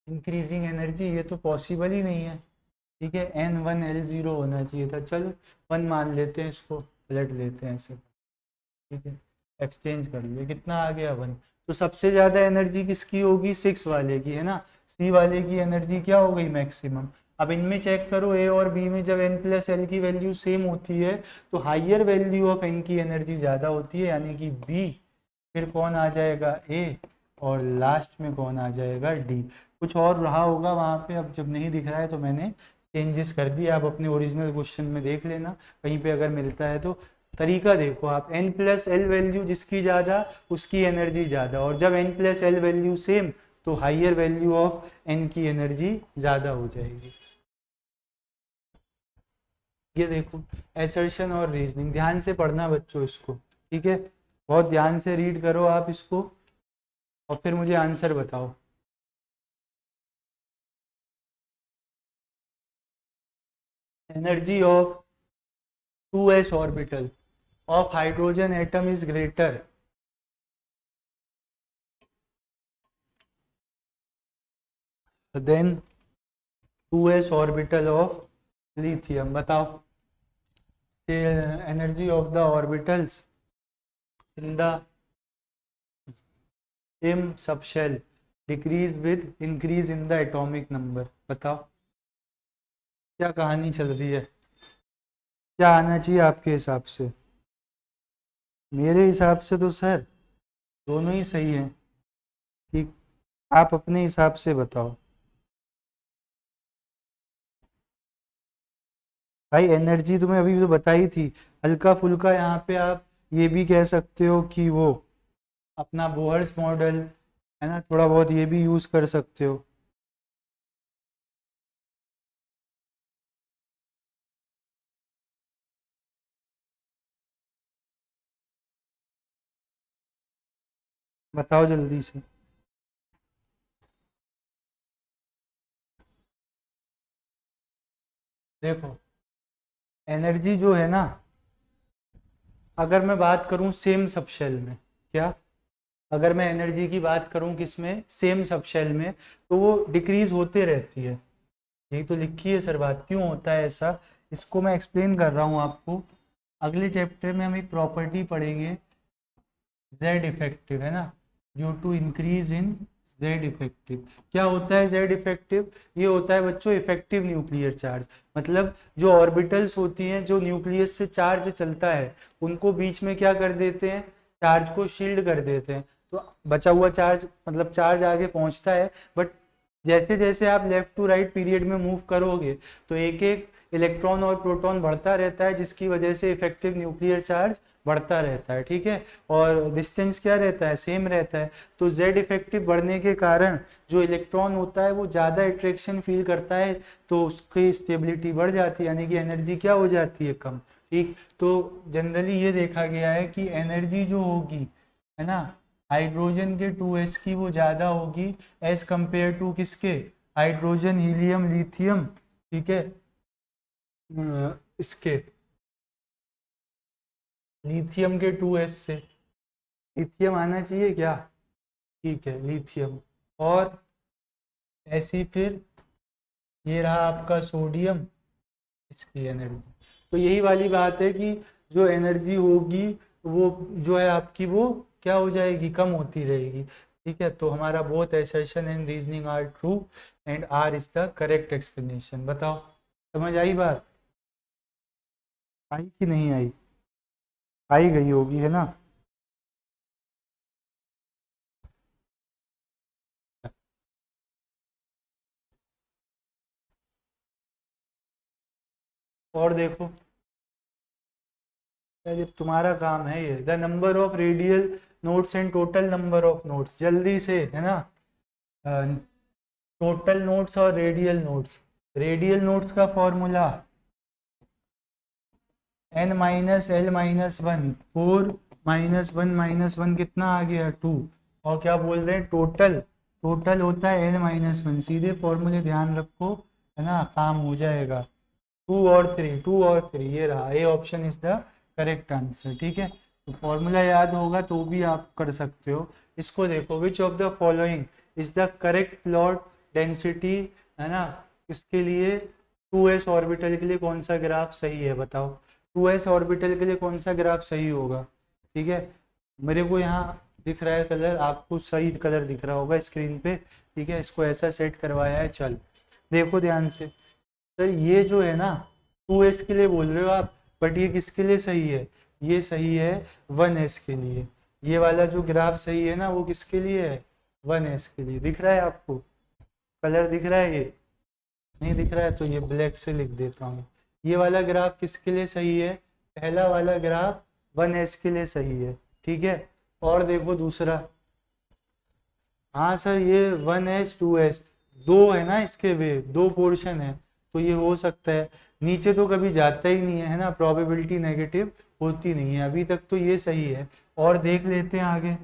इंक्रीजिंग एनर्जी, ये तो पॉसिबल ही नहीं है, ठीक है, n1l0 होना चाहिए था। चलो 1 मान लेते हैं, इसको पलट लेते हैं ऐसे, ठीक है, एक्सचेंज कर लिए, कितना आ गया 1। तो सबसे ज़्यादा एनर्जी किसकी होगी, 6 वाले की, है ना, सी वाले की एनर्जी क्या हो गई, मैक्सिमम। अब इनमें चेक करो, ए और बी में जब n+l की वैल्यू सेम होती है तो हाइयर वैल्यू ऑफ n की एनर्जी ज़्यादा होती है, यानी कि बी, फिर कौन आ जाएगा, ए, और लास्ट में कौन आ जाएगा, डी। कुछ और रहा होगा वहाँ पे, अब जब नहीं दिख रहा है तो मैंने चेंजेस कर दिए, आप अपने ओरिजिनल क्वेश्चन में देख लेना कहीं पे अगर मिलता है तो। तरीका देखो आप, n+l वैल्यू जिसकी ज़्यादा उसकी एनर्जी ज़्यादा, और जब n+l वैल्यू सेम तो हाइयर वैल्यू ऑफ n की एनर्जी ज़्यादा हो जाएगी। ये देखो, एसर्शन और रीजनिंग ध्यान से पढ़ना बच्चों इसको, ठीक है, बहुत ध्यान से रीड करो आप इसको और फिर मुझे आंसर बताओ। Energy of 2s orbital of hydrogen atom is greater than 2s orbital of lithium। बताओ, energy of the orbitals in the same subshell decrease with increase in the atomic number। बताओ क्या कहानी चल रही है, क्या आना चाहिए आपके हिसाब से। मेरे हिसाब से तो सर दोनों ही सही हैं, ठीक, आप अपने हिसाब से बताओ। भाई एनर्जी तुम्हें अभी तो बताई थी, हल्का फुल्का यहाँ पे आप ये भी कह सकते हो कि वो अपना बोहर्स मॉडल, है ना, थोड़ा बहुत ये भी यूज कर सकते हो। बताओ जल्दी से। देखो एनर्जी जो है ना, अगर मैं बात करूं सेम सबशेल में, क्या, अगर मैं एनर्जी की बात करूं किसमें, सेम सबशेल में, तो वो डिक्रीज होते रहती है। यही तो लिखी है सर बात, क्यों होता है ऐसा, इसको मैं एक्सप्लेन कर रहा हूं आपको। अगले चैप्टर में हम एक प्रॉपर्टी पढ़ेंगे, जेड इफेक्टिव, है ना, due to increase in Z effective. क्या होता है जेड इफेक्टिव, ये होता है बच्चों इफेक्टिव न्यूक्लियर चार्ज, मतलब जो ऑर्बिटल्स होती हैं, जो न्यूक्लियस से चार्ज चलता है उनको बीच में क्या कर देते हैं, चार्ज को शील्ड कर देते हैं, तो बचा हुआ चार्ज, मतलब चार्ज आगे पहुंचता है, बट जैसे जैसे आप लेफ्ट टू राइट पीरियड में मूव करोगे तो एक एक इलेक्ट्रॉन और प्रोटॉन बढ़ता रहता है, जिसकी वजह से इफेक्टिव न्यूक्लियर चार्ज बढ़ता रहता है, ठीक है, और डिस्टेंस क्या रहता है, सेम रहता है। तो जेड इफेक्टिव बढ़ने के कारण जो इलेक्ट्रॉन होता है वो ज़्यादा अट्रैक्शन फील करता है, तो उसकी स्टेबिलिटी बढ़ जाती है, यानी कि एनर्जी क्या हो जाती है, कम, ठीक। तो जनरली ये देखा गया है कि एनर्जी जो होगी, है ना, हाइड्रोजन के 2s की वो ज़्यादा होगी एज कंपेयर टू किसके, हाइड्रोजन हीलियम लिथियम, ठीक है, इसके लिथियम के 2s से। लिथियम आना चाहिए क्या, ठीक है, लिथियम, और ऐसी फिर ये रहा आपका सोडियम, इसकी एनर्जी। तो यही वाली बात है कि जो एनर्जी होगी वो जो है आपकी वो क्या हो जाएगी, कम होती रहेगी, ठीक है। तो हमारा both assertion and reasoning are true and are is the correct explanation. बताओ समझ आई बात, आई कि नहीं आई, आई गई होगी, है ना। और देखो, जब तुम्हारा काम है ये, the number of radial notes and total number of notes, जल्दी से है ना। टोटल नोट्स और रेडियल नोट्स, रेडियल नोट्स का formula n minus L minus one, 4 minus one कितना आ गया 2। और क्या बोल रहे हैं, टोटल, टोटल होता है n माइनस वन, सीधे फॉर्मूले ध्यान रखो, है ना, काम हो जाएगा। 2 और 3, ये रहा, A option is the correct answer. ठीक है, तो फॉर्मूला याद होगा तो भी आप कर सकते हो। इसको देखो, विच of the following is the correct plot density, है ना, इसके लिए 2s ऑर्बिटल के लिए कौन सा ग्राफ सही है बताओ। 2s ऑर्बिटल के लिए कौन सा ग्राफ सही होगा। ठीक है, मेरे को यहाँ दिख रहा है कलर, आपको सही कलर दिख रहा होगा स्क्रीन पे। ठीक है, इसको ऐसा सेट करवाया है। चल देखो ध्यान से, सर ये जो है ना 2s के लिए बोल रहे हो आप, बट ये किसके लिए सही है, ये सही है 1s के लिए। ये वाला जो ग्राफ सही है ना वो किसके लिए है, 1s के लिए। दिख रहा है आपको, कलर दिख रहा है, ये नहीं दिख रहा है तो ये ब्लैक से लिख देता हूँ। ये वाला ग्राफ किसके लिए सही है, पहला वाला ग्राफ 1s के लिए सही है। ठीक है, और देखो दूसरा, हाँ सर ये 1s 2s दो है ना, इसके वेव दो पोर्शन है, तो ये हो सकता है। नीचे तो कभी जाता ही नहीं है ना, प्रोबेबिलिटी नेगेटिव होती नहीं है, अभी तक तो ये सही है। और देख लेते हैं आगे,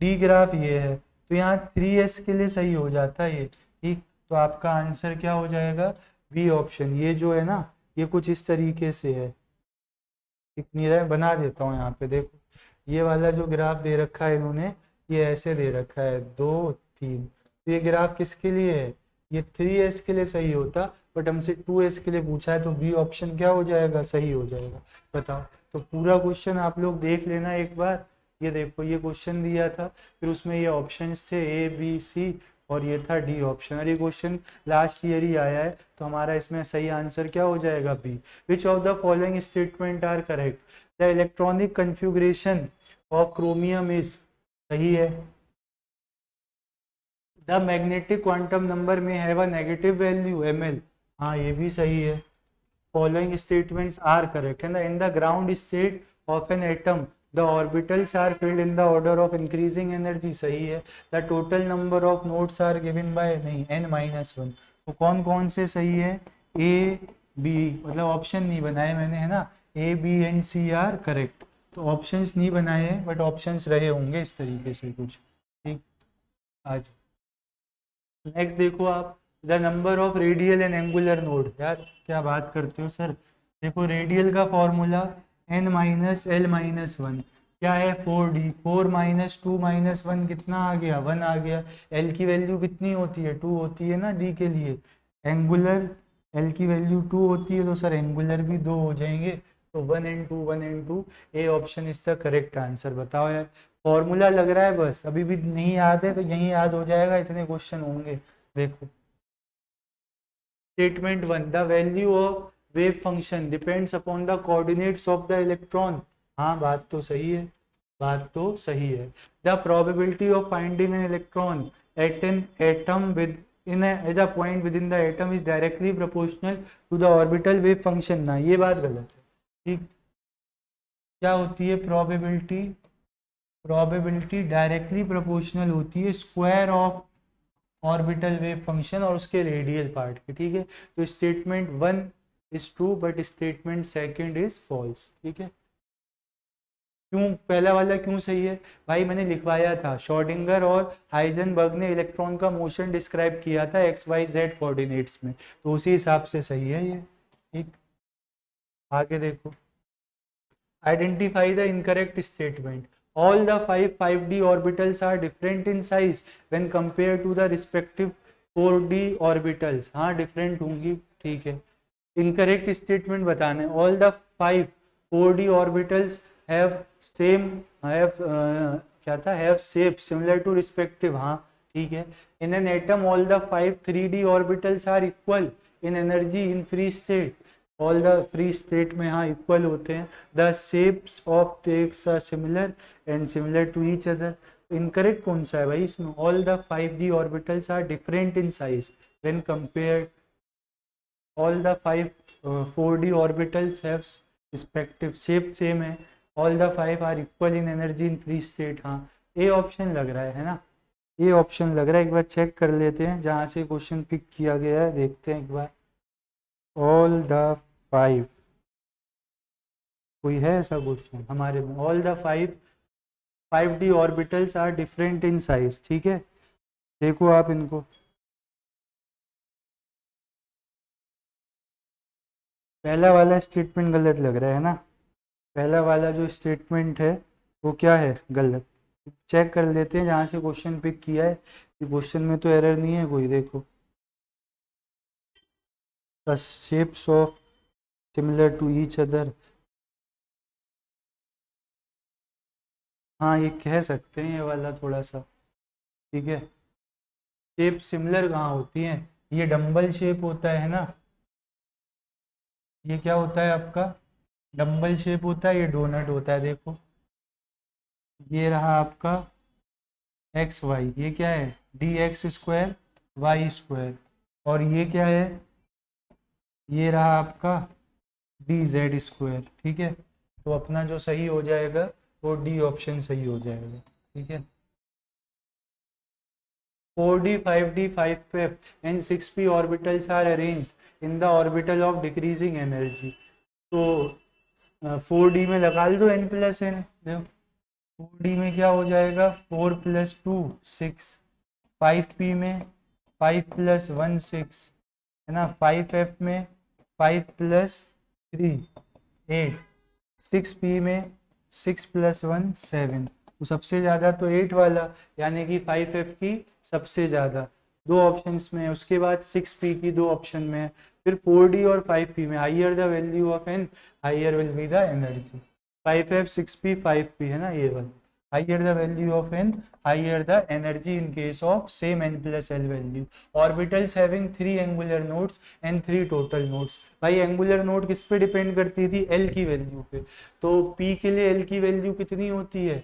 डी ग्राफ ये है, तो यहाँ 3s के लिए सही हो जाता है ये। ठीक, तो आपका आंसर क्या हो जाएगा, बी ऑप्शन। ये जो है ना ये कुछ इस तरीके से है, इतनी बना देता हूँ यहाँ पे देखो, ये वाला जो ग्राफ दे रखा है इन्होंने, ये ऐसे दे रखा है 2 3, तो ये ग्राफ किसके लिए है, ये 3s के लिए सही होता, बट हमसे 2s के लिए पूछा है, तो बी ऑप्शन क्या हो जाएगा, सही हो जाएगा। बताओ, तो पूरा क्वेश्चन आप लोग देख लेना एक बार। ये देखो, ये क्वेश्चन दिया था, फिर उसमें ये ऑप्शंस थे ए बी सी, और ये था डी ऑप्शन, और ये क्वेश्चन लास्ट ईयर ही आया है, तो हमारा इसमें सही आंसर क्या हो जाएगा, B. Which of the following statement are correct, the electronic configuration of chromium is, सही है। The magnetic quantum number may have a negative value ml, हाँ ये भी सही है। फॉलोइंग स्टेटमेंट्स आर करेक्ट, है ना। In the ground state of an atom the orbitals are filled in the order of increasing energy, सही है। The total number of nodes are given by, नहीं, n माइनस वन। तो कौन कौन से सही है, ए बी, मतलब ऑप्शन नहीं बनाए मैंने, है ना, A B and C are correct. तो ऑप्शंस नहीं बनाए हैं, बट ऑप्शंस रहे होंगे इस तरीके से कुछ। ठीक, आज नेक्स्ट देखो आप, the number of radial and angular node, यार क्या बात करते हो सर। देखो रेडियल का formula n minus L minus one, क्या है 4d, 4 माइनस 2 माइनस 1 कितना आ गया, 1 आ गया। l की वैल्यू कितनी होती है, 2 होती है ना d के लिए। एंगुलर l की वैल्यू 2 होती है, तो सर एंगुलर भी 2 हो जाएंगे, तो 1 and 2 1 and 2, A option is the correct answer. बताओ यार, फॉर्मूला लग रहा है, बस अभी भी नहीं याद है तो यही याद हो जाएगा, इतने क्वेश्चन होंगे। देखो statement 1, the value of wave function depends upon the coordinates of the electron, हाँ बात तो सही है, बात तो सही है। The probability of finding an electron at an atom within the point within the atom is directly proportional to the orbital wave function, ना ये बात गलत है। ठीक, क्या होती है प्रोबेबिलिटी, प्रोबेबिलिटी डायरेक्टली प्रोपोर्शनल होती है square of orbital wave function और उसके रेडियल पार्ट के। ठीक है, तो statement 1 is true but statement second is false. ठीक है, क्यों पहला वाला क्यों सही है भाई, मैंने लिखवाया था, शॉर्डिंगर और हाइजेनबर्ग ने इलेक्ट्रॉन का मोशन डिस्क्राइब किया था एक्स वाई जेड कोऑर्डिनेट्स में, तो उसी हिसाब से सही है ये। ठीक, आगे देखो, identify the incorrect statement, all the five 5d orbitals are different in size when compared to the respective 4d orbitals, हाँ different होंगी। ठीक है, incorrect statement बताना है, all the 5 4d orbitals have same have क्या था, have shape similar to respective, हाँ ठीक है। in an atom all the 5 3d orbitals are equal in energy in free state, all the free state में हाँ equal होते हैं। The shapes of टेक्स are similar and similar to each other, incorrect कौन सा है भाई इसमें, all the 5d orbitals are different in size when compare, all the 5 4D orbitals have respective shape same है, all the 5 are equal in energy in free state. हाँ, A option लग रहा है ना, ये ऑप्शन लग रहा है। एक बार चेक कर लेते हैं जहाँ से क्वेश्चन पिक किया गया है, देखते हैं एक बार। ऑल द 5, कोई है ऐसा क्वेश्चन हमारे में? All the 5D orbitals are different in size, ठीक है। देखो आप इनको, पहला वाला स्टेटमेंट गलत लग रहा है ना, पहला वाला जो स्टेटमेंट है वो क्या है, गलत। चेक कर लेते हैं जहाँ से क्वेश्चन पिक किया है, क्वेश्चन में तो एरर नहीं है कोई। देखो, the shapes of similar to each other, हाँ ये कह सकते हैं ये वाला थोड़ा सा, ठीक है। शेप सिमिलर कहाँ होती है, ये डंबल शेप होता है ना, ये क्या होता है आपका, डंबल शेप होता है, ये डोनट होता है। देखो ये रहा आपका एक्स वाई, ये क्या है d x square y square, और ये क्या है, ये रहा आपका डी जेड स्क्वायर, ठीक है। तो अपना जो सही हो जाएगा वो डी ऑप्शन सही हो जाएगा, ठीक है। 4D 5D 5F and 6p orbitals are arranged in the orbital of decreasing energy। तो 4D में लगा लो n प्लस एन, देखो 4D में क्या हो जाएगा 4 + 2 6, 5p में 5 + 1 6 है ना, 5F में 5 + 3 8, 6p में 6 + 1 7। तो सबसे ज़्यादा तो 8 वाला, यानी कि 5F की सबसे ज़्यादा दो ऑप्शंस में है, उसके बाद 6p की दो ऑप्शन में है, फिर 4D और 5p में। Higher the value of n higher will be the energy. 5F 6p 5p है ना ये वाला, higher the value of n higher the energy in case of same n + l value. Orbitals having 3 angular nodes and 3 total nodes. भाई angular node किस पे depend करती थी, l की वैल्यू पे। तो p के लिए l की वैल्यू कितनी होती है,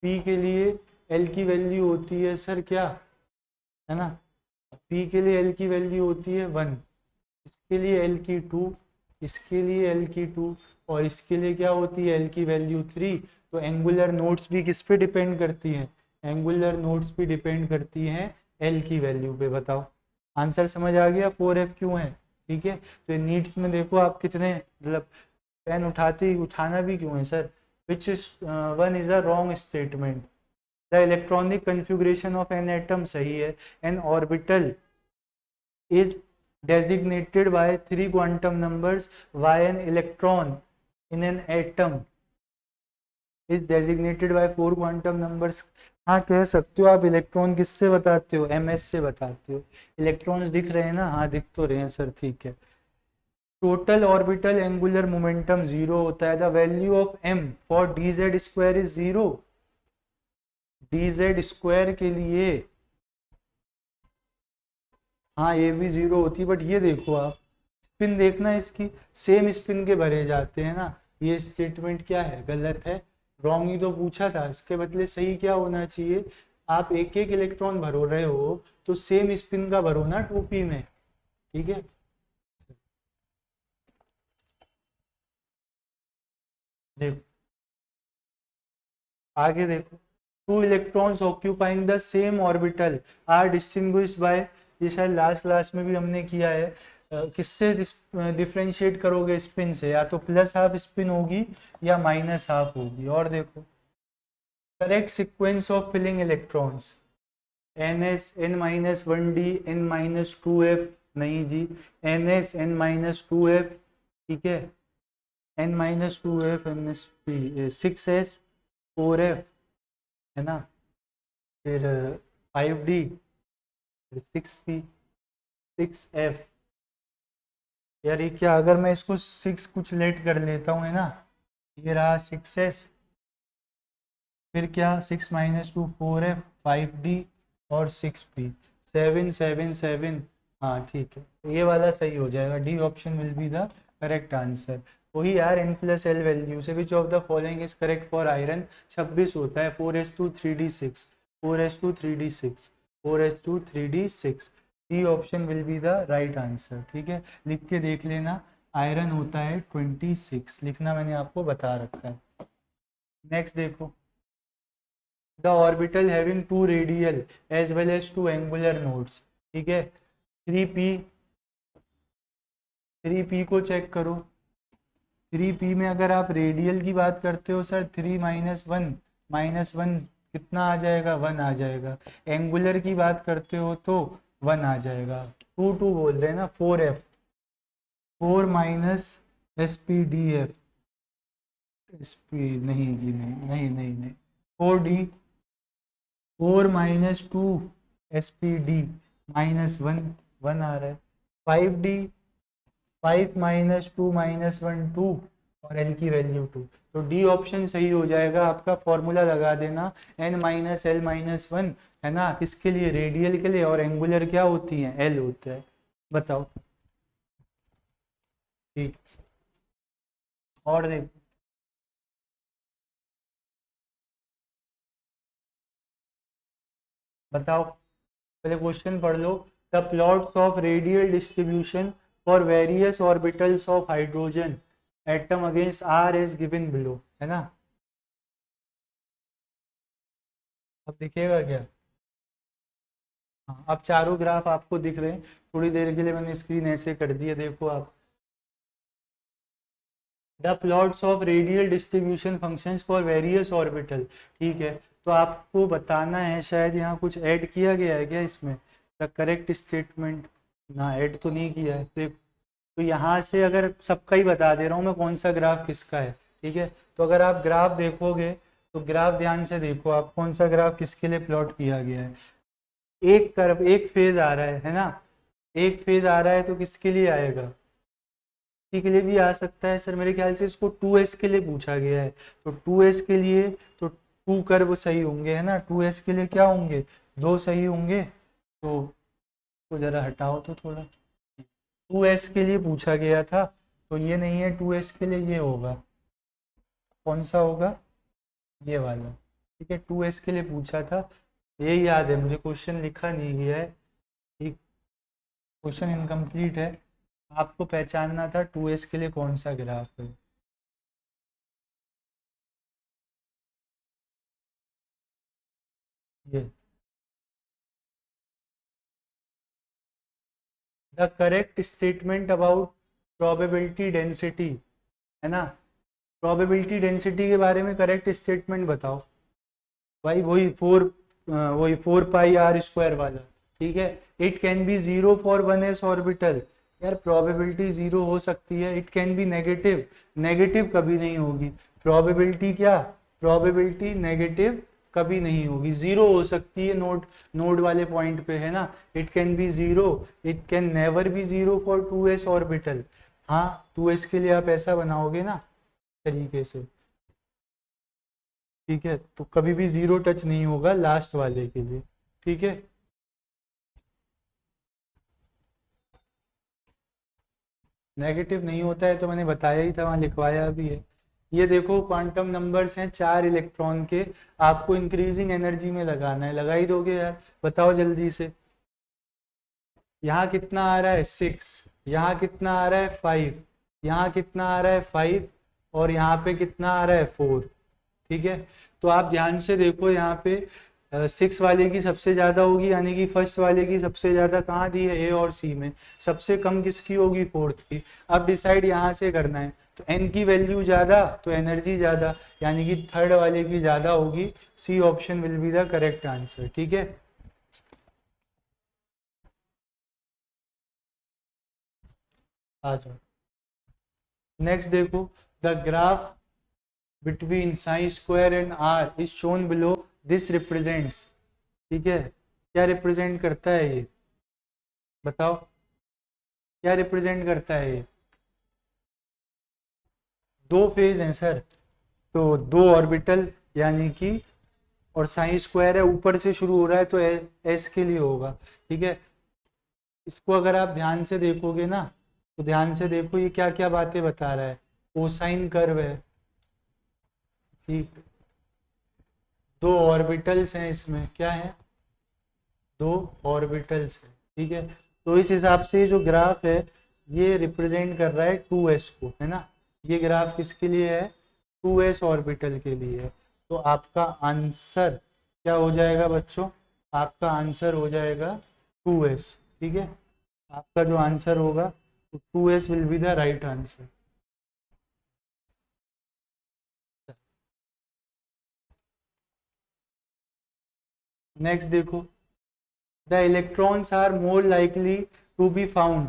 p के लिए l की वैल्यू होती है सर क्या है ना, p के लिए l की वैल्यू होती है 1, इसके लिए l की 2, इसके लिए l की 2, और इसके लिए क्या होती है l की वैल्यू 3। तो एंगुलर नोड्स भी किस पे डिपेंड करती हैं, एंगुलर नोड्स पे डिपेंड करती हैं l की वैल्यू पे। बताओ, आंसर समझ आ गया 4F क्यों है, ठीक है। तो नीड्स में देखो आप कितने, मतलब पेन उठाना भी क्यों है sir, which is one is a wrong statement. The electronic configuration of an atom सही है, N orbital is designated by 3 quantum numbers, why an electron in an atom is designated by 4 quantum numbers। हाँ कह सकते हो आप, electron किससे बताते हो, ms से बताते हो। इलेक्ट्रॉन्स दिख रहे हैं ना, हाँ दिख तो रहे हैं सर, ठीक है। टोटल ऑर्बिटल एंगुलर मोमेंटम 0 होता है। The value of m for dz² is 0। dz² के लिए हाँ ये भी 0 होती है, बट ये देखो आप स्पिन देखना, इसकी सेम स्पिन के भरे जाते हैं ना। ये स्टेटमेंट क्या है, गलत है, रॉन्ग ही तो पूछा था। इसके बदले सही क्या होना चाहिए, आप एक एक इलेक्ट्रॉन भरो रहे हो तो सेम स्पिन का भरो ना 2p में, ठीक है। देखो आगे देखो, 2 electrons occupying the same orbital are distinguished by, ये शायद लास्ट क्लास में भी हमने किया है। किससे डिफ्रेंशिएट करोगे, स्पिन से, या तो +½ स्पिन होगी या -½ होगी। और देखो correct sequence of filling electrons, ns n-1d n-2f, नहीं जी ns n-2f, ठीक है, n-2f nsp 6s 4f है ना, फिर 5d 6p 6f। यार ये क्या, अगर मैं इसको 6 कुछ लेट कर लेता हूँ है ना, ये रहा 6s, फिर क्या 6 - 2 4f 5d और 6p 7 7 7। हाँ ठीक है, तो ये वाला सही हो जाएगा, D option will be the correct answer. वही यार n+l वैल्यू से विच of the following is correct for iron 26 होता है, 4s2 3d6 4s2 3d6 4s2 3d6। D option will be the right answer. ठीक है, लिख के देख लेना। आयरन होता है 26, लिखना मैंने आपको बता रखा है। नेक्स्ट देखो, the orbital having two radial as well as two angular nodes. ठीक है, 3p, 3p को चेक करो। 3p में अगर आप रेडियल की बात करते हो सर, 3 माइनस वन कितना आ जाएगा, 1 आ जाएगा। एंगुलर की बात करते हो तो 1 आ जाएगा। 2 बोल रहे हैं ना, 4f, 4 minus S P D F, S P नहीं जी, नहीं 4d, 4 minus 2 S P D minus 1, 1 आ रहा है। 5d, 5 माइनस 2 माइनस 1 2, और एल की वैल्यू 2। तो डी ऑप्शन सही हो जाएगा आपका। फॉर्मूला लगा देना, एन माइनस एल माइनस 1, है ना, किसके लिए, रेडियल के लिए। और एंगुलर क्या होती है, एल होता है। बताओ, ठीक। और देखो, बताओ, पहले क्वेश्चन पढ़ लो। The plots of radial distribution for various orbitals of hydrogen atom against r is given below, है ना। अब दिखेगा क्या, हाँ, अब चारों ग्राफ आपको दिख रहे हैं। थोड़ी देर के लिए मैंने स्क्रीन ऐसे कर दी है, देखो आप। The plots of radial distribution functions for various orbital. ठीक है, तो आपको बताना है, शायद यहाँ कुछ ऐड किया गया है क्या इसमें, द करेक्ट स्टेटमेंट। ना, ऐड तो नहीं किया है, देख। तो यहाँ से अगर सबका ही बता दे रहा हूँ मैं कौन सा ग्राफ किसका है। ठीक है, तो अगर आप ग्राफ देखोगे तो ग्राफ ध्यान से देखो आप, कौन सा ग्राफ किसके लिए प्लॉट किया गया है। एक कर्व, एक फेज आ रहा है ना, एक फेज आ रहा है तो किसके लिए आएगा, इसी के लिए भी आ सकता है सर। मेरे ख्याल से इसको 2s के लिए पूछा गया है, तो 2s के लिए तो 2 कर्व सही होंगे, है ना। 2s के लिए क्या होंगे, 2 सही होंगे। तो जरा हटाओ तो थोड़ा, 2s के लिए पूछा गया था, तो ये नहीं है 2s के लिए, ये होगा, कौन सा होगा, ये वाला। ठीक है, 2s के लिए पूछा था, यही याद है मुझे, क्वेश्चन लिखा नहीं गया है। ठीक, क्वेश्चन इनकम्प्लीट है। आपको पहचानना था 2s के लिए कौन सा ग्राफ है। ये the correct statement about probability density, है ना। प्रोबेबिलिटी डेंसिटी के बारे में करेक्ट स्टेटमेंट बताओ भाई। वही 4 पाई r² वाला। ठीक है, it can be 0 for 1s orbital. यार प्रोबेबिलिटी 0 हो सकती है, it can be negative, negative कभी नहीं होगी। प्रोबेबिलिटी क्या, प्रोबेबिलिटी नेगेटिव कभी नहीं होगी, 0 हो सकती है नोड, नोड वाले पॉइंट पे, है ना। It can be 0, it can never be 0 for 2s orbital. हाँ, 2s के लिए आप ऐसा बनाओगे ना तरीके से। ठीक है, तो कभी भी 0 टच नहीं होगा लास्ट वाले के लिए। ठीक है, नेगेटिव नहीं होता है तो मैंने बताया ही था, वहां लिखवाया भी है। ये देखो क्वांटम नंबर्स हैं 4 इलेक्ट्रॉन के, आपको इंक्रीजिंग एनर्जी में लगाना है, लगा ही दोगे यार, बताओ जल्दी से। यहाँ कितना आ रहा है 6, यहाँ कितना आ रहा है 5, यहाँ कितना आ रहा है 5, और यहाँ पे कितना आ रहा है 4। ठीक है, तो आप ध्यान से देखो, यहाँ पे 6 वाले की सबसे ज्यादा होगी, यानी कि फर्स्ट वाले की सबसे ज्यादा कहाँ दी है, ए और सी में। सबसे कम किसकी होगी, फोर्थ की। अब डिसाइड यहाँ से करना है, तो एन की वैल्यू ज्यादा तो एनर्जी ज्यादा, यानी कि थर्ड वाले की ज्यादा होगी। C option will be the correct answer. ठीक है, आ जाओ। नेक्स्ट देखो, the graph between psi square and are is shown below, this represents. ठीक है, क्या रिप्रेजेंट करता है ये, बताओ क्या रिप्रेजेंट करता है ये। दो फेज हैं सर, तो दो ऑर्बिटल, यानी कि, और साइन स्क्वायर है, ऊपर से शुरू हो रहा है तो एस के लिए होगा। ठीक है, इसको अगर आप ध्यान से देखोगे ना, तो ध्यान से देखो ये क्या क्या बातें बता रहा है। कोसाइन कर्व है, ठीक, दो ऑर्बिटल्स हैं इसमें, क्या है, दो ऑर्बिटल्स हैं। ठीक है, तो इस हिसाब से ये जो ग्राफ है ये रिप्रेजेंट कर रहा है 2s को, है ना। ये ग्राफ किसके लिए है? 2s ऑर्बिटल के लिए है। तो आपका आंसर क्या हो जाएगा बच्चों? आपका आंसर हो जाएगा 2s। ठीक है, आपका जो आंसर होगा तो 2s will be the right answer. Next देखो, the electrons are more likely to be found.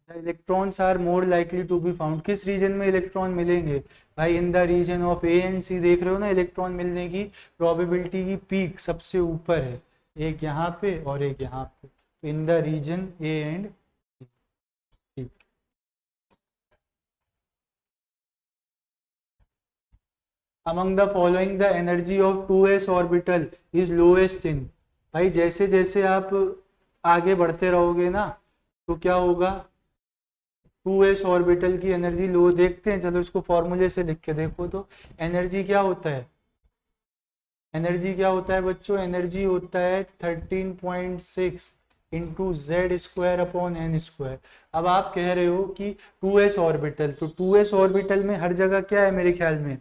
The electrons are more likely to be found, किस रीजन में इलेक्ट्रॉन मिलेंगे भाई? In the region of A and C. देख रहे हो ना, electron मिलने की प्रोबेबिलिटी की पीक सबसे ऊपर है, एक यहाँ पे और एक यहाँ पे, तो in the region A and C. Among the following the energy of 2s orbital is lowest in. भाई जैसे जैसे आप आगे बढ़ते रहोगे ना तो क्या होगा? 2s ऑर्बिटल की एनर्जी लो, देखते हैं, चलो इसको फॉर्मूले से लिख के देखो तो। एनर्जी क्या होता है? एनर्जी क्या होता है बच्चों? एनर्जी होता है 13.6 into Z square upon n square. अब आप कह रहे हो कि 2s ऑर्बिटल, तो 2s ऑर्बिटल में हर जगह क्या है मेरे ख्याल में?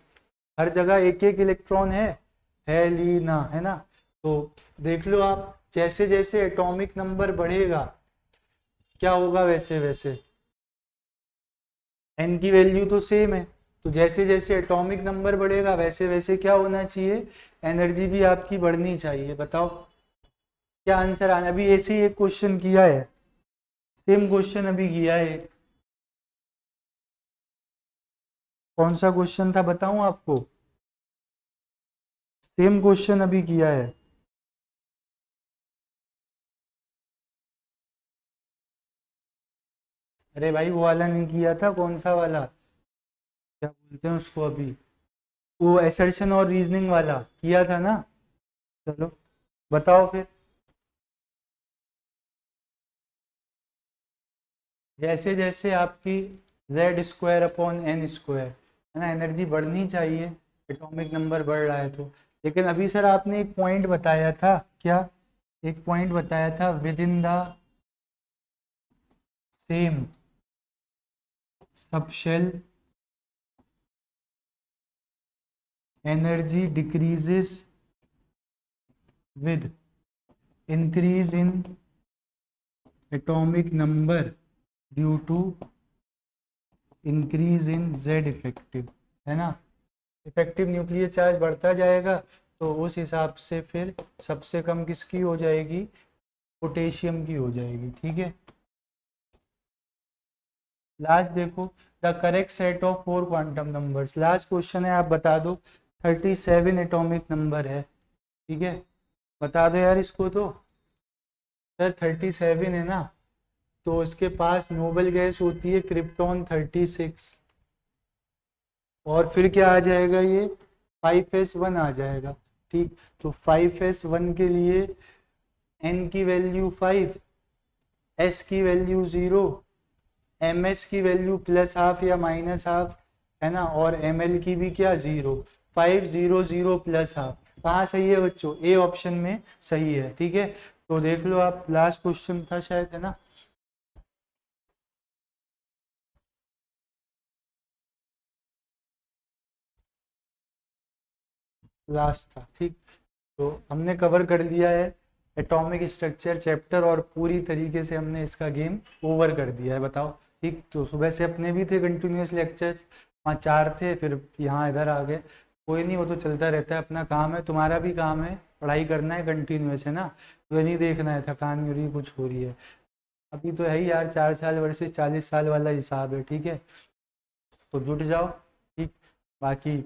हर जगह एक एक इलेक्ट्रॉन है ली ना, है ना। तो देख लो आप, जैसे जैसे एटॉमिक नंबर बढ़ेगा क्या होगा? वैसे वैसे एन की वैल्यू तो सेम है, तो जैसे जैसे एटॉमिक नंबर बढ़ेगा वैसे वैसे क्या होना चाहिए? एनर्जी भी आपकी बढ़नी चाहिए। बताओ क्या आंसर आना? अभी ऐसे ही एक क्वेश्चन किया है, सेम क्वेश्चन अभी किया है। कौन सा क्वेश्चन था बताऊं आपको? सेम क्वेश्चन अभी किया है। अरे भाई वो वाला नहीं किया था, कौन सा वाला, क्या बोलते हैं उसको अभी, वो एसर्शन और रीजनिंग वाला किया था ना। चलो बताओ फिर। जैसे जैसे आपकी Z square upon n square, है ना, एनर्जी बढ़नी चाहिए, एटॉमिक नंबर बढ़ रहा है तो। लेकिन अभी सर आपने एक पॉइंट बताया था, क्या? एक पॉइंट बताया था, within the same subshell energy decreases with increase in atomic number due to increase in Z effective, है ना। इफेक्टिव न्यूक्लियर चार्ज बढ़ता जाएगा तो उस हिसाब से फिर सबसे कम किसकी हो जाएगी? पोटेशियम की हो जाएगी। ठीक है, लास्ट देखो, the correct set of 4 quantum numbers. Last question है, आप बता दो। 37 एटॉमिक नंबर है, ठीक है, बता दो यार इसको तो। सर 37 है ना, तो इसके पास नोबल गैस होती है क्रिप्टॉन 36, और फिर क्या आ जाएगा? ये 5s1 आ जाएगा। ठीक, तो 5s1 के लिए n की वैल्यू 5, s की वैल्यू 0, ms की वैल्यू +½ या -½ है ना, और ml की भी क्या? 0। 5 0 0 +½ कहाँ सही है बच्चों? ए ऑप्शन में सही है। ठीक है, तो देख लो आप, लास्ट क्वेश्चन था शायद, है ना। लास्ट था, ठीक। तो हमने कवर कर लिया है एटॉमिक स्ट्रक्चर चैप्टर, और पूरी तरीके से हमने इसका गेम ओवर कर दिया है। बताओ, ठीक। तो सुबह से अपने भी थे कंटिन्यूस लेक्चर्स, 5 4 थे, फिर यहाँ इधर आ गए। कोई नहीं, वो तो चलता रहता है, अपना काम है, तुम्हारा भी काम है, पढ़ाई करना है कंटिन्यूस, है ना। तो ये नहीं देखना है थकान हो रही है, कुछ हो रही है। अभी तो है ही यार, 4 साल वर्सेस 40 साल वाला हिसाब है। ठीक है, तो जुट जाओ, ठीक। बाकी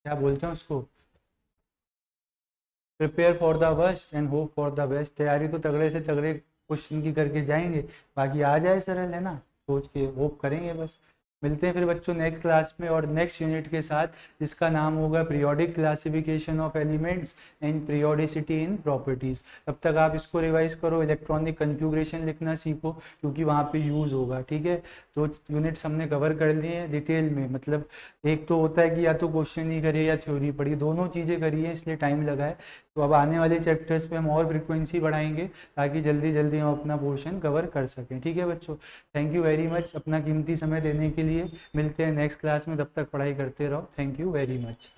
क्या बोलते हैं उसको, prepare for the worst and hope for the best. तैयारी तो तगड़े से तगड़े क्वेश्चन की करके जाएंगे, बाकी आ जाए सरल, है ना, सोच के होप करेंगे बस। मिलते हैं फिर बच्चों नेक्स्ट क्लास में और नेक्स्ट यूनिट के साथ, जिसका नाम होगा periodic classification of elements and periodicity in properties. तब तक आप इसको रिवाइज करो, इलेक्ट्रॉनिक कन्फ्यूग्रेशन लिखना सीखो क्योंकि वहाँ पे यूज होगा। ठीक है, तो यूनिट्स हमने कवर कर लिए हैं डिटेल में, मतलब एक तो होता है कि या तो क्वेश्चन ही करिए या थ्योरी पढ़िए, दोनों चीज़ें करिए इसलिए टाइम लगा है। तो अब आने वाले चैप्टर्स पे हम और फ्रिक्वेंसी बढ़ाएंगे ताकि जल्दी जल्दी हम अपना पोर्शन कवर कर सकें। ठीक है बच्चों, थैंक यू वेरी मच अपना कीमती समय देने के लिए। मिलते हैं नेक्स्ट क्लास में, तब तक पढ़ाई करते रहो। Thank you very much.